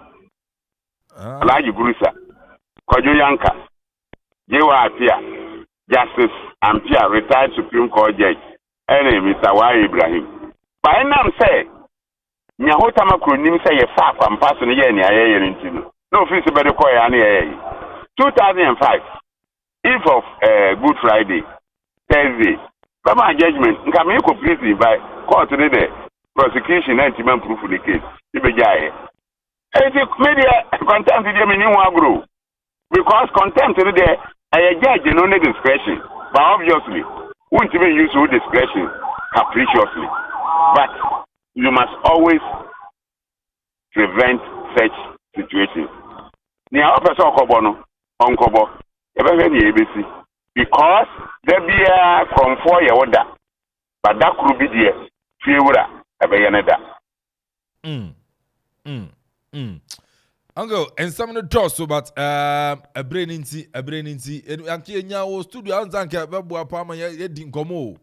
Alaji Gurusa Kojo Yanka Jewa Apia Justice Ampia retired Supreme Court Judge ene Mr. Wai Ibrahim by nam say nya hota makuru nim say ye fa kwampa so ne ye ne aye ye ntino no office be de ko ya ne ye 2005 eve of Good Friday Thursday Bama judgment nka me ko prison by court ne the prosecution and man proof the case ibejaye media contempt the meaning agro because contempt there a judge no discretion but obviously won't even use your discretion capriciously but you must always prevent such situations ni our person okobo no onkobo ebe ni ebesi because there be from 4 year order but that could be there fiura ebe yeneda Uncle, and some of the toss so but a brain inti and anki nya wo studio anzanka bebu apama ye din komo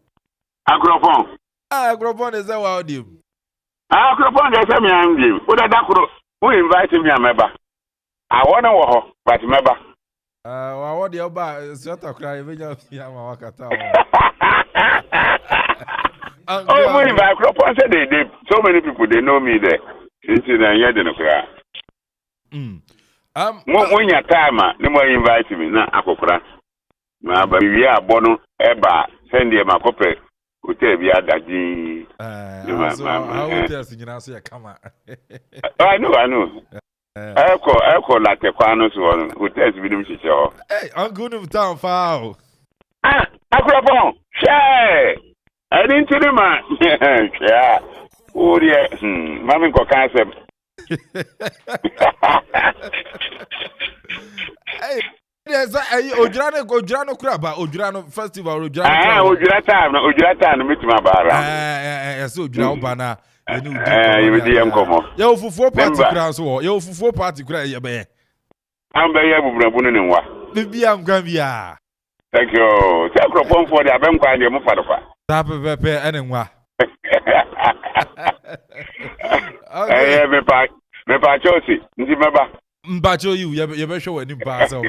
Akropong is that what you Akropong is me am dim o da dakro who invite me ameba I wanna wo but meba wa wo de oba sota kra e nya ya ma wakata oh we invite Akropong say they so many people they know me there since na here dey no kra when your time no more invite me na akokora na ba wi abono eba send them akope hotel bi adaji so how hotel sinyina so ya kama I know eko la te kwano so hotel bi nim chiche ho uncle no town far Akropong share I didn't tell man yeah oh yeah mami ko concept hey, there's Ojrano Kraba, Ojrano Festival, Ojrano time, meet my bar. Yes, Ojrano Bana, you will DM come. Yo, for 4 party crowds, yo, for 4 party crowd, ya be. I'm by Yabu. Maybe I'm Gambia. Thank you. Take a phone for the Abem Kwan, your mother. Tap pepe, anyway. Okay. Me pa chosi, ndi meba. Mbacho you be show any pass over.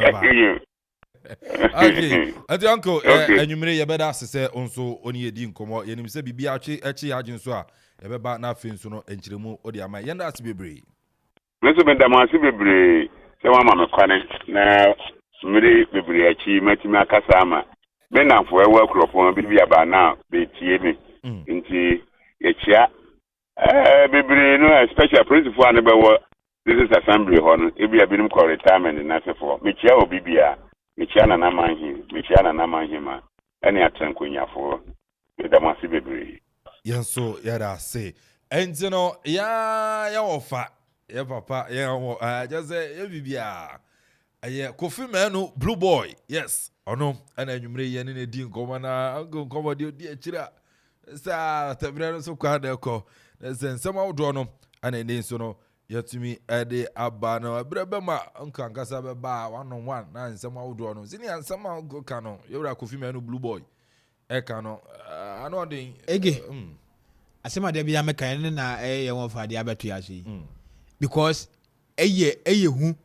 Okay. Ati uncle, enyumire ye beda asese onso oni edi nkomo, ye nim se bibia achi agin so a ye beba na afi nso no enchiremu odi ama. Ye nda asibebre. Meso be da masi bebre, se wa ma me kwane na mmiri bebre achi matimi akasa ama. Me na fo ewa Akropong bibia ba na be tie me. Nti ye chia bebre no special principal and this is assembly hon e bia binim call retirement na sefo me chia obibia me chia na manhi ma ene atrenkwanyafo me da masi bebre yenso yara say enti no ya ofa ya papa ya just say bibia aye Kofi Menu Blue Boy yes ono ana anwumre ye ne di nkoma na nkoma di akira sa tabrano so kwa da ko nsema wodo no ana ne nso no yatumi ade aba no abrebe ma nka nkasa be ba 1-on-1 na nsema wodo no sini nsema go ka no yewra Kofi Menu Blue Boy e ka no ano den ege asema de bia meka ne na ye won fa de abeto ya sei because eye hu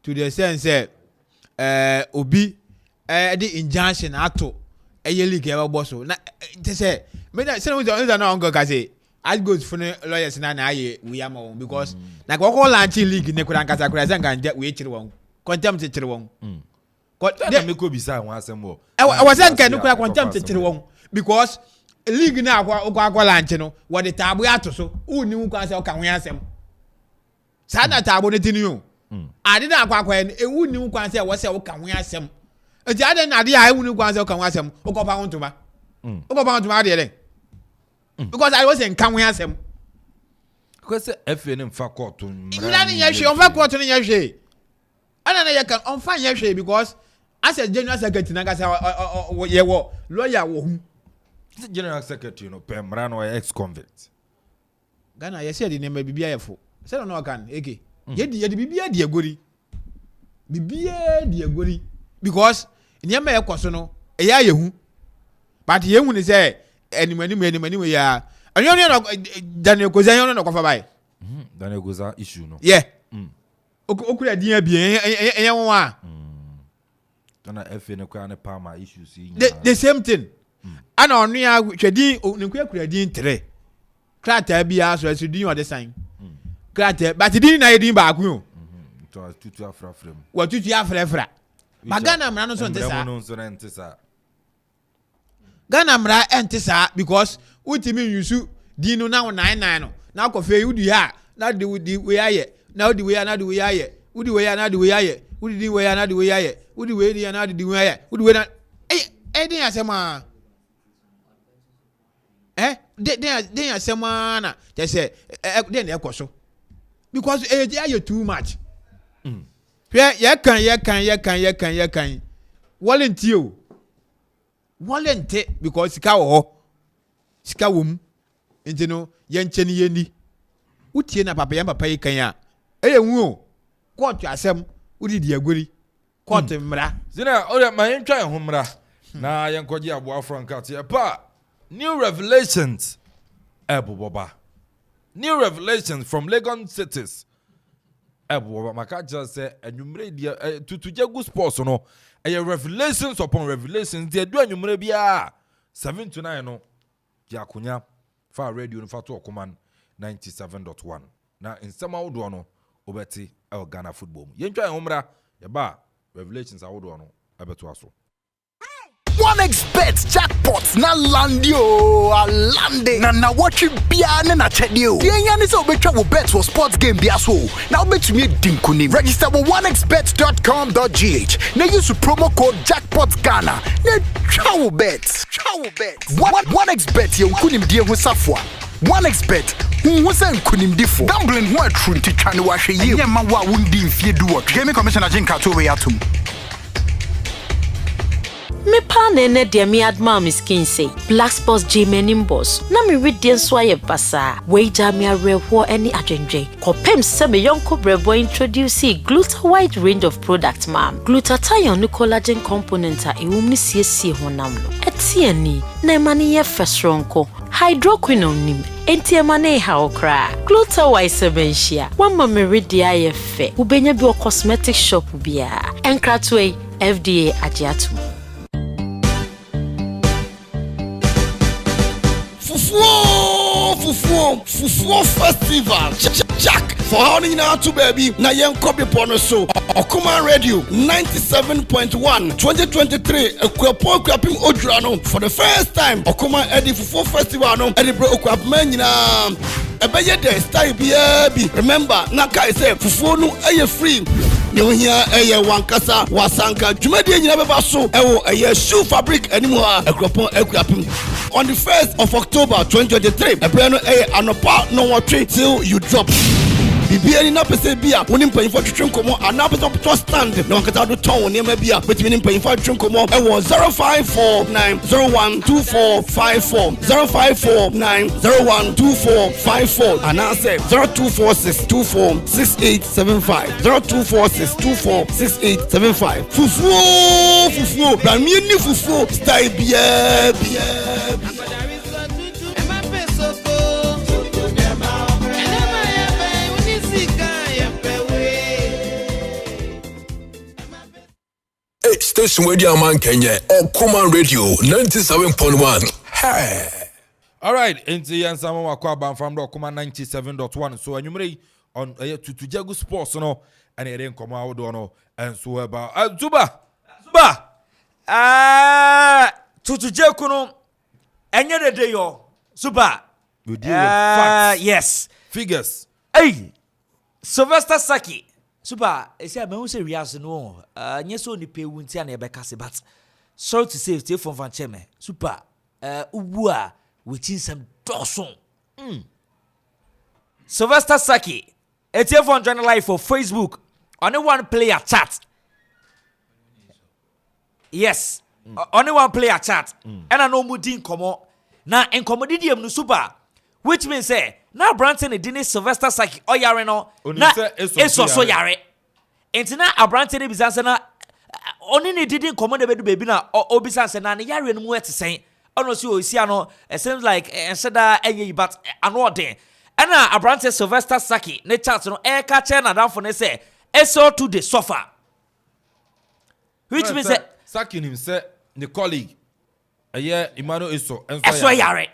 to the sense obi the injunction ato eye league e bo so na te say me na say we na ongo ka say I go for lawyers na aye we am on because na ko launch league ne kura nkasa kura say nganja we chire won contempt chire won ko dem me ko bisa won asem wo was say nkan kura contempt chire won because league na akwa launch no wo de tabo ato so uni wu kwa say o ka won asem sa na tabo ne tinu ade na akwa ewu ni nkwan se wo se wo ka ho asem enti ade na ade a ewu ni nkwan se wo ka ho asem wo ko pa ho ntoma ade le because I was in kan ho asem Because FA in fa court to Nani yashe on fa court ni yashe. Ana na yaka on fa yashe because as a general secretary na kasa ye wo lawyer wo hu. General secretary no Pembrano ex-convict. Ghana yesi di name bibia yefo. Say no kan eke. Ye di bibia di agori. Bibia di agori because niyama ye kwaso no eya ye hu. But ye hu ni say anymany we ya. Anyo no Daniel Goza yo no kwafa bai. Daniel Goza issue no. Yeah. Okura din abie enye won a. Dana FA ne kwa ne Palmer issues yi. The same thing. Ana onu ya hwedi ne kura din 3. Krata bia so asudin o de sign. Krata but din na yedin ba ku yo. To tutu afrafrem. Wa tutu afrafra. Magana mra no so ntesa. No so ntesa. Ghana mra entesa because ultimi yusu dinu na 99 no. Na kofe udi ha na de we aye. Na udi we na de we aye. Udi we na de we aye. Udi di we na de we aye. Udi we di na de we aye. Udi we na din asema. Den asema na they say den ekoso. Because aye too much. Ye kan. Volunteer because sika wo sika wom nti no ye nche ni yeni utie na papa yi kan a hu o court asem udi di agori court mra zina o ma yentwa ho mra na yenkoje abo afrankat ye pa new revelations eboboba new revelations from Legon cities eboboba maka just say anwumre dia Tutugyagu sports no revelations upon revelations. They do anumere bia 7 to 9 no. Jakunya fa radio no fa to Okuman 97.1. Na in some awdo no obeti el Ghana football. Yentwa homra ya ba revelations awdo no abeto aso. 1xBet jackpot na landio alande na watch bia na chedio yenya ni so betwa wo bet wo sports game bia so na obetumi dinkuni register with 1xbet.com.gh na use promo code jackpot Ghana na chawo bet 1xBet ye nkunim die ho safo 1xBet who say nkunim difo gambling ho atru nti twane wa hwe ye yema wa wundi mfie duo gaming commissioner Jinka to we atum me pane ne de me adma miskin say black sports G-menim boss na me reading so aye basa wager me arewo any adwendwe kopem se me yonko brebo introduce Gluta wide range of product mam glutathione ne collagen component a ewum ne siesie honam no etiani na mani ye fesronko hydroquinone nim enti emane ha okra Gluta wide sebenshia wamma me ready aye fe ubenya bi o cosmetic shop bia enkratwe FDA agiatu Fufuo festival Jack for honing now to baby na yen copy pono so Okuman Radio 97.1 2023 Akuffo-Akuapem Odurano for the first time Okuman Addi Fufuo festival no Edinburgh Akuapem nyina ebeye dey style bi remember na kai say fufuo no eye free you hear eye wankasa wasanka dwumade nyina beba so ewo eye shoe fabric animu ha Akropong-Akuapem on the 1st of October 2023 ebrano eye anopa no watwe till you drop Bibiani na pese bia woni mpanyin for twetwe nkomo ana pese to stand na wankata do ton woni ma bia betimi ni mpanyin for twetwe nkomo e wo 0549012454 0549012454 ana say 0246246875 0246246875 fufuo ba mi ni fufuo style bia Station Radio Man Kenya Okuman Radio 97.1. Hey. All right, into Yansama Wakwaba from Okuman 97.1. So anumere on Tutugyagu sports no and it didn't come out no and so about Zuba Tutugyagu no enye de day yo Zuba we deal with facts. Yes, figures. Hey, Sylvester Saki Super, I say I say Rias no. Nyeso ni pay wunti na ebeka but sorry to say stay from Van Cheme. Super, ubua within some doson. Sylvester Saki, a telephone journal live for Facebook. Only one player chat. Yes. Only one player chat. And I know Mudin Komo. Now in Commodidium no super. Which means say now Branton didn't Sylvester Saki or Yareno. Na eso so yare. And now a Branton Bizansana only didn't command the baby na or Bisansan and Yaren Muet to say. Honestly, Oceano, it seems like instead of but an day. And now a Branton Sylvester Saki, ne chat no air catcher and down for say. Eso to the sofa. Which means that Saki himself, the colleague, a year Emmanuel Eso, and so yare.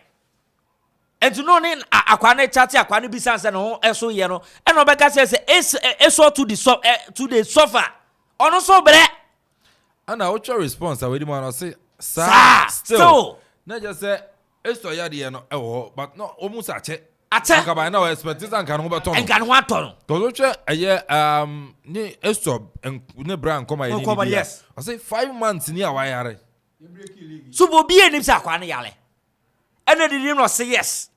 And to know in Aquane chatty, Aquani Bisans and all Eso Yano, and Rebecca says Eso to the sofa. On also bread. And I watch your response. I will demand say, still. Not just say Eso Yadiano, but not almost a check. Attack by now, expect this and can overturn. And can what turn? Because a year, ne Eso and ne brand come. Yes. I say 5 months near wire. So be an Imsakwane Yale. And then did not say yes.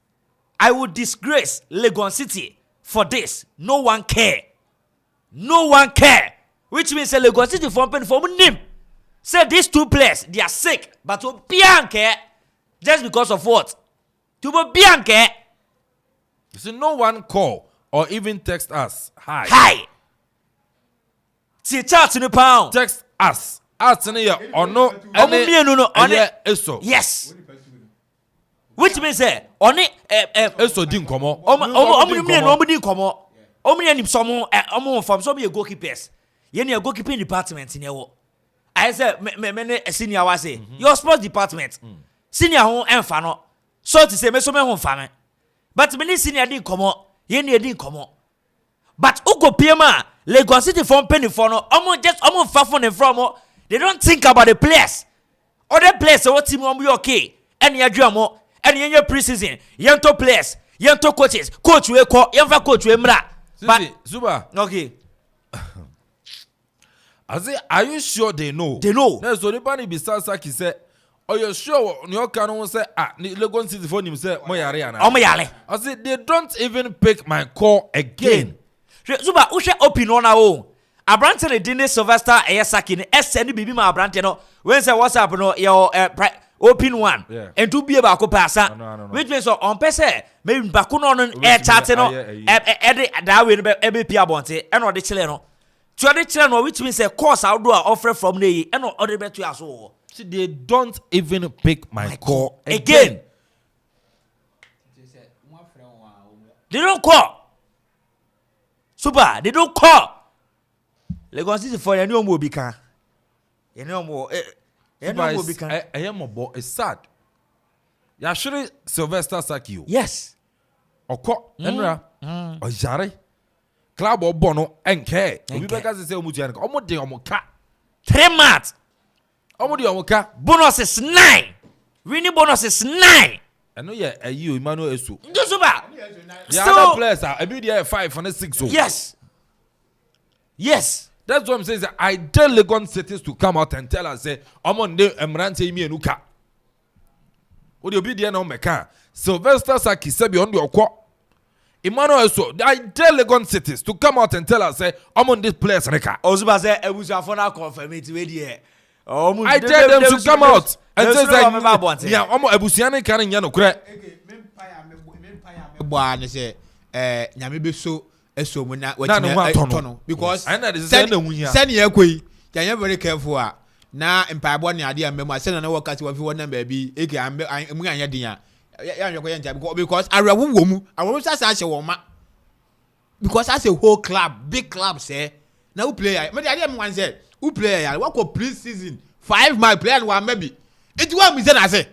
I would disgrace Legon City for this. No one care. No one care. Which means Legon City from name. Say these two players, they are sick, but to be care just because of what? To be care. So no one call or even text us. Hi. Hi. See chat in the pound. Text us. Ask in here or no. No. Yes. Which means only Eso didn't come on. Nobody come on. Only some from some goalkeepers. You need a goalkeeping department in your. I said, many senior was say your sports department. Senior home and fano. So to say, me so me home family. But many senior didn't come on. You didn't come on. But Ugo Pima, Lagos City from penny for no, almost far from the from. They don't think about the players. Other players, what team will be okay. And your drama, and your preseason, young top players, young top coaches, coach will call, young coach will mra. But Zuba, okay. I say, are you sure they know? They know. No, so the bunny besides Saki said, oh, you're sure your canon say, Lagos City for himself, Moyariana. Oh, my I said, they don't even pick my call again. Zuba, Usha open on our own. Abranton didn't Sylvester Ayasaki, SN Bibi ma Abrantano. When say what's up, no, your open one. Yeah. And to be about Copasa. No. Which means on Pese, maybe Bakunon air chatino, that will be EBP Abonte, and or the Chileno. To the Chileno, which means a course outdoor offer from the and other better as well. See, they don't even pick my call again. They don't call. Super, they don't call. Lagos City for any more bika. Any more. I am a boy. It's sad. You sure Sylvester Saki. Yes. Oko Enra. Ojare. Club or Bono and K. We because say Omutian. Omode Omoka. 3 months. Omode Omoka. Bonus is 9. Winning bonus is 9. I know you Emmanuel Esu. Super. The other players are immediately 5 and 6. Yes. Yes. That's what I'm saying. I tell Legon cities to come out and tell us, say, I'm on the Emrante me and Uka. Would you be there no meka? Sylvester Saki said beyond your quote. Emmanuel, so I tell Legon cities to come out and tell us, say, I'm on this place, Reka. Ozuba said, I was a phone confirm it with you. I tell them to come out and say, yeah, I'm a Busiani carrying Yanokre. Eso mo na tono because send ye koi you very careful na mpaabo ne ade amem send na work at we fi wona baabi eke mu anya din ya ko yanja because arewo wo mu arewo sasa ahye wo ma because as a whole club big club say na who player me ade am wan say who player ya what ko pre-season 5 my player wa maybe it wa me say na say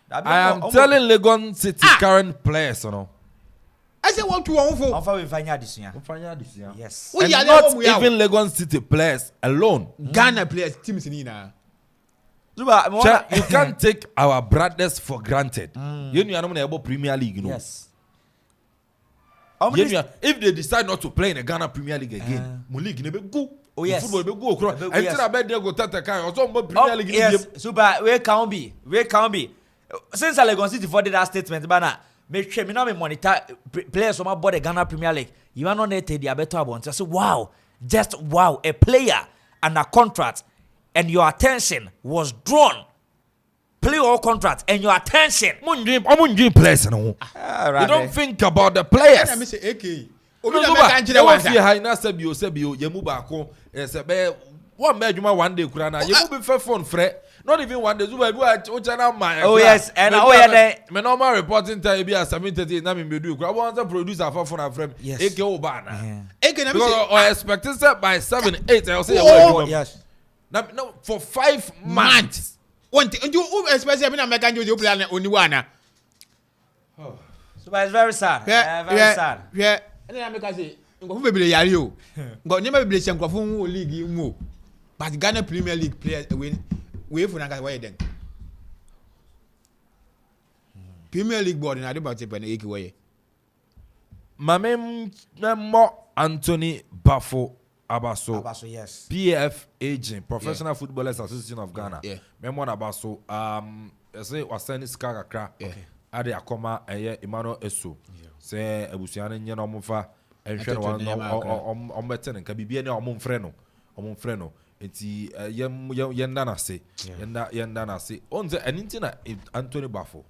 I am telling Legon City current players no I say what to one for. Yes. And not even Legon City players alone. Ghana players teams in Ina. You can't take our brothers for granted. You know about Premier League, you know. Yes. If they decide not to play in the Ghana Premier League again, League never go. Oh yes. Football will go across. I think I bet they go tata kai. Also Premier League. Yes. Super. Where can be? Since Legon City for that statement, bana. me na me monitor players from about the Ghana Premier League. You are not net the better one. I say wow, just wow, a player and a contract and your attention was drawn. Play all contract and your attention. I'm dream players no. You don't think about the players. I say AK. One bedroom one day kurana you be fair phone fre not even one day oh yes and my normal reporting time be as 7:30 na me do kura want to producer for phone frame AK obana because I expecting set by 7-8 I will say yes now for 5 months one thing you especially me na make can you play only one so it's very sad very sad yeah and I make say ngofo bebele yare o ngo nyema bebele se ngofo wo league mu but Ghana Premier League players we for nanga why then Premier League board na dey about pen eki why Mamem mo Anthony Bafo Abaso yes PF agent Professional Footballers Association of Ghana memo na Abaso say wasani ska kakra ade akoma eye Emmanuel Eso say abusuane nye na omfa enhwe no ombete nka bibia ne omfre no enti yenda na se yenda na se onze aninti na Anthony Bafo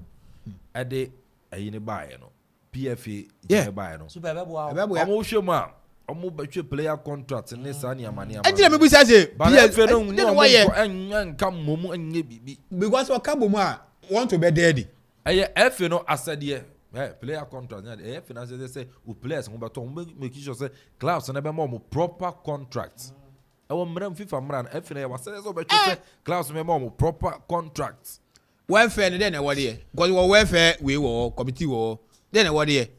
ade ayine baaye no PFA je baaye no super bebo omo hwema omo betwe player contract ne sa ne amane amane ejire me busa se PFA no why nka momu anye bibi because wakabo mu a want to be dead eye FA no asade player contract na FA na say o players mo beto mo make sure say clubs na be mo proper contract I mram FIFA mran FA na was say so be say clubs me mo proper contract welfare then what there because welfare we wo committee wo then what there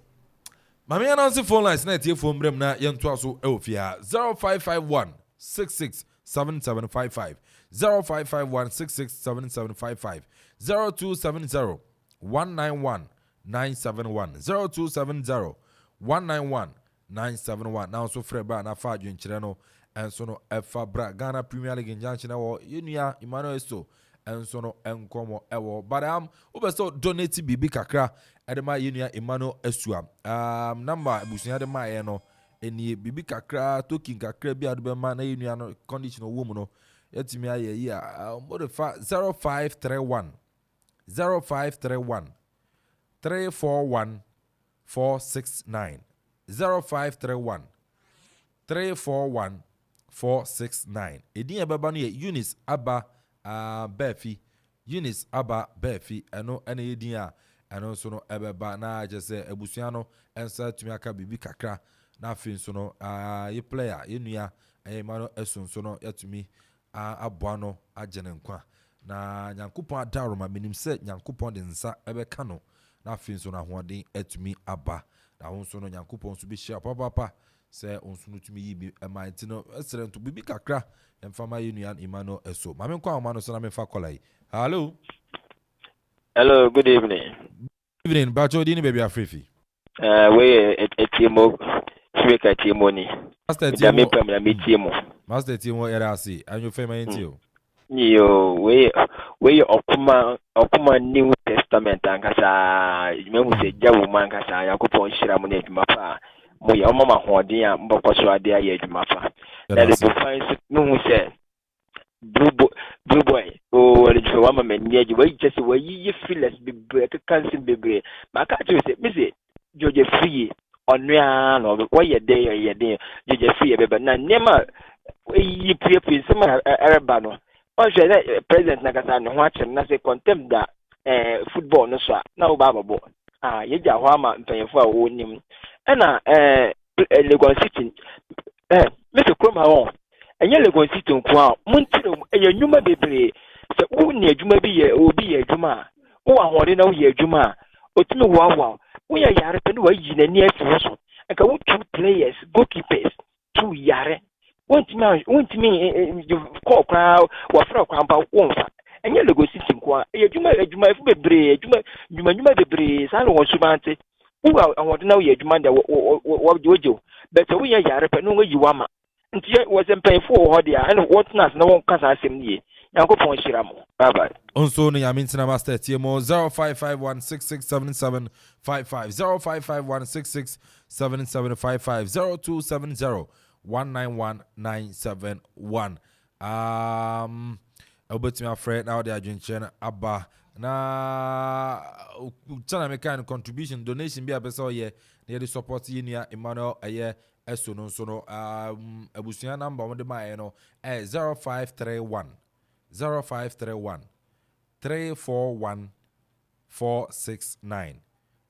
mama announce phone lines na tie phone mram na yento aso e ofia 0551 667755 0551 667755 0270 191 971 0270 191 971 now so free bra na fa adwenkyere no enso no efa bra Ghana Premier League njanche na wo yenua Emmanuel Eso enso no enkomo ewo but obeso donate bibi kakra edema yenua Emmanuel Eso number abusunya de ma ye no eni bibi kakra token kakra bi ado be ma na yenua no condition wo mu no yetimi aye yi a modifa 0531 341 469 0531 341 469 edin ebeba no ye Eunice Aba Befi Eunice Aba Befi eno ene edin a eno so no ebeba na je se ebusua no ensa tumi aka bibi kakra na afin so no ye player ye nua Emmanuel Eso so no yatumi aboa no agene nkwa na nyankopon adaroma menim se nyankopon de nsa ebeka no na afin so na hoden atumi aba na ho so no nyankopon so be share papa se onso no tumi yi emaiti no esere nto bibi kakra emfama yenua Emmanuel Eso mame kwa ma no so na me fa kola yi hello good evening bacho di ni baby afrefi we etimo fake etimo ni master timo era asi anyo fema yentio yo we okuma New Testament ankasa memu se jawu mankasa yakopon shira mu na adwuma pa mo ya mama hoden a mbokwaso ade aye adwuma pa that is the fine no say blue boy o le jo mama menyeji we just we yi feelers be cancer bebre maka to say me say George free onua no we ye dey George free bebe na nema we yi pre sama ereba no o je president na kasa no ho achem na say contempt da football no so na wo ba babo ye ja ho ama mpanyefo a wo nim na Lagos City Mr. Kroma won enye Lagos City nko a muntire enye nyuma bebre se wo ni adwuma bi ye obi ye adwuma wo ahode na wo ye adwuma otumi wo ye yare pe no wa yi na ni afi so enka wo two players goalkeepers two yare wontimi call crowd wa fra kwamba wonfa enye Lagos City nko a ye adwuma efu bebre adwuma bebre sa no won subante wo ahode na wo ye adwuma da wo jojo but wo ye yare pe no wo yi wama nti was mpanyfo ho dia and what nas na won kasa asem nie Yakupon Shiramo. Bye bye. Also, the Yamintina Master TMO 0551667755 0551667755 0270191971. Albert, my friend, now they are drinking Abba. Na chana meka contribution donation be abesa ye near the support yinia Emmanuel aye eso no so no abusuya number on the my no 0531 341 469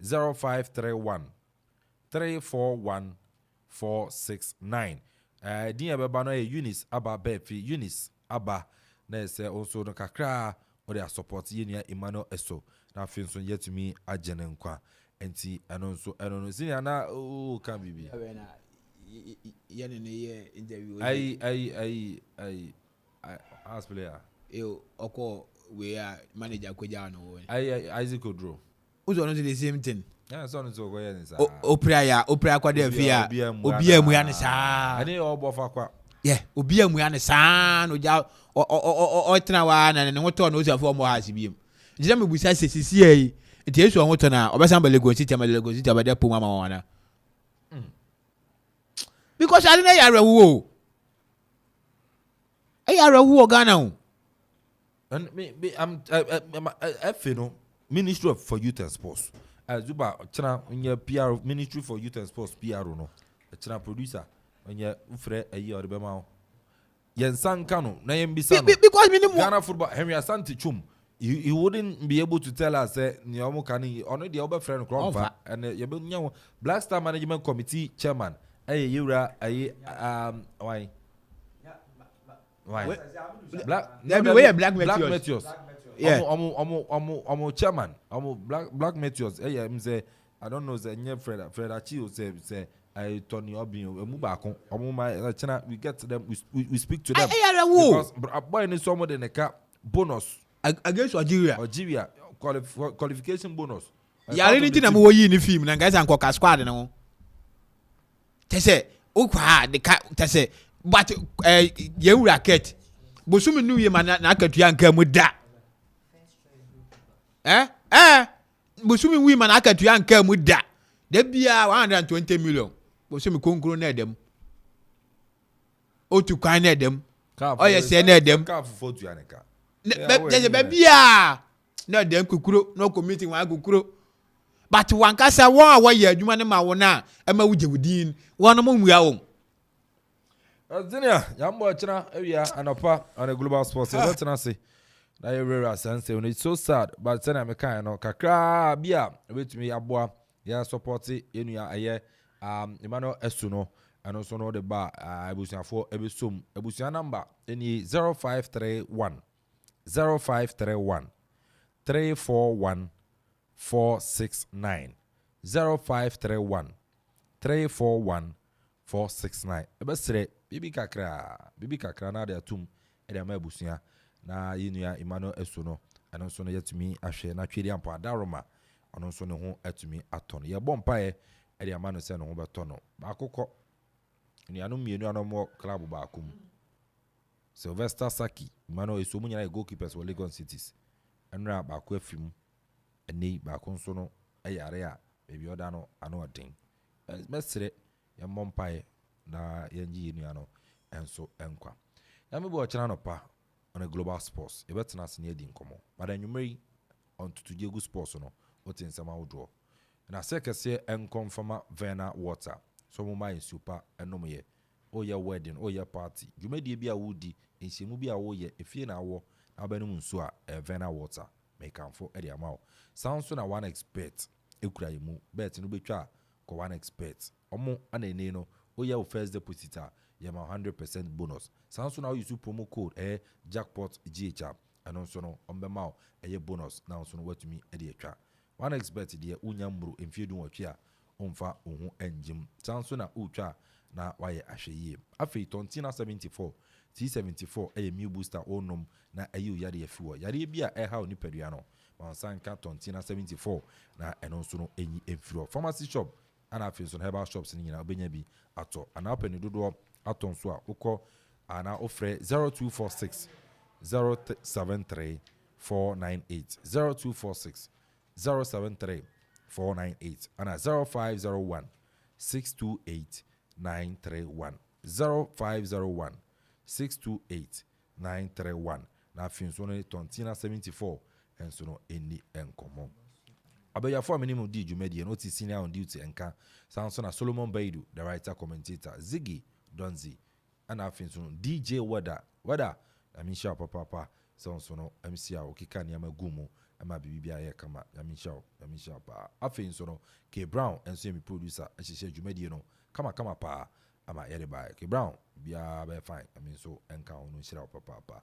0531 341 469 din abeba no Eunice Abba Befi Eunice Abba na say also no kakra or their support yinia Emmanuel eso na fin so yet me agene nkwa enti eno no senior na o kan bibi ye ne ye interview I as player oko we are manager kwaja no Isaac Odro uzo no the same thing yeah so no so go yen sa opra kwa de afia obi amu ya ne sa ani obofa kwa obi amu ya ne sa no ja o tena wa na ne woto no osafo mo ha sibiem jira me busa sesisi yi enti yesu on woto na obesan ba Lagos City ba de poma ma wana because I didn't hear wo wo Ghana o and I'm Ministry for Youth and Sports Zuba chana nye PR Ministry for Youth and Sports PR no chana producer nye ufre ayi or be ma yen sankano na yen bisa because minimum Ghana football Henry Asante Chum he wouldn't be able to tell us ni omo kan ono the other friend Cromfa and you be nya Black Star Management Committee chairman ayi yura ayi why Black Meteors chairman Black Meteors say I don't know say nye Fred Achi say I Tony Obi emu ba kon omo ma chana we get to them we speak to them because boy ni someone de neka bonus against Algeria qualification bonus ya ni tina mo yi ni film na guys anko ka squad na wo tese ukwa de ka tese but ye racket bosumi nu ye ma na akatua nka mu da bosumi wi ma na akatua nka mu da bia 120 million bosumi konkro na dem otu kwan na dem oye se na dem ka fufo tu aneka be bia na dem kukuro no committee wa kukuro but wankasa won a ye adwuma ne ma wona e ma wuje wudin won mo mu ya won Zenia, Yambo China, area Anopa on a global sports. I don't say. Now you're sense when it's so sad, but then I'm a kind of kakra bia with me aboa. Yeah, support it in your year. Emmanuel Esuno, and also know the bar. I was for every sum. I was your number. Any 0531 341 469 0531 341 469. Ebesre bibi kakra na de atum e de mabusia na yinua Emmanuel Esuno eno so no yetumi ahwe na tweri ampa daroma ono so ne ho atumi aton ye bompae e de amano se no ho betono akokọ ni anu mienu anomo club ba akum Sylvester Saki Emmanuel Esuno nyina goalkeepers for Lagos Cities enra ba ko afim eni ba ko so no ayare a bebi oda no anu odin mesre ya mompae na yenji yenu no enso enkwa ya mebo ochana no pa on a global sports e betena se ne di nkomo but anwumeri on Tutugyagu sports no wotin sama wodo na sekese enkonfama vena water so mo mai super enom ye oye wedding oye party dwumadi bia wodi enhyemu bia wo ye efie na wo na banum nso a vena water make am for area mawo sound so na one expert ekura yemu bet no betwa ko one expert omo anene no oya o first depositor yama 100% bonus sanso na use promo code jackpot GHR and also no ombema bonus na also no watumi e de atwa one expert de unyambru emfiedu watwe a omfa ohu enjim sanso na utwa na waye ahweye afei tontina 74 T74 meal booster onom na yare yafiwo yare bia ha oni padua no mansanka tontina 74 na eno nso no enyi emfiro pharmacy shop ana afei nso herbal shops ni nyina obenya bi ato ana apani dodo ato nso a ukọ ana ofre 0246 073 498 0246 073 498 and at 0501 628 931 0501 628 931 na finso no tontina 74 enso no eni enkomo abaya for minimum di jumedi no ti senior on duty enka sanso na Solomon Baidu the writer commentator Ziggy Donzi and finso no DJ Wada amisha papa sanso no MC a okika niama gumu ama bibia ye kama amisha pa afinso no K Brown enso mi producer ahihye jumedi no kama pa ama yere ba K Brown bia be fine so enka ono hira papa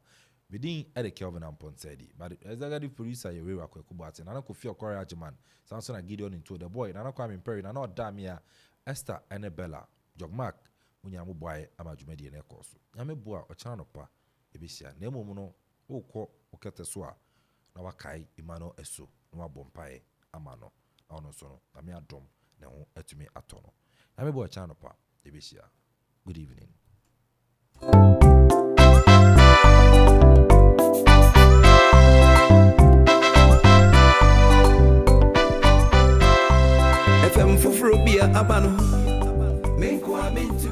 Bidin Eddie Kelvin Amponsah Addi, but executive producer ye Rewa Kwekubati, Nana Kofi Okore Ajiman, Samson and Gideon into the boy, Nana Kwame Perry, Nana Damia, Esther Annabella, Jogmark, Munyamu boy, Amajumedi and Ekosu. Yame boa or Chanopa, Ebisia, Nemo Mono, Oko, Oketeswa, Nawakai, Imano Esu, Noa Bompae, Amano, Ono Sono, Amia Dom, Nemo Etumi Atono. Yame boa Chanopa, Ebisia. Good evening. FM Fufurubia Abano. Make one minty.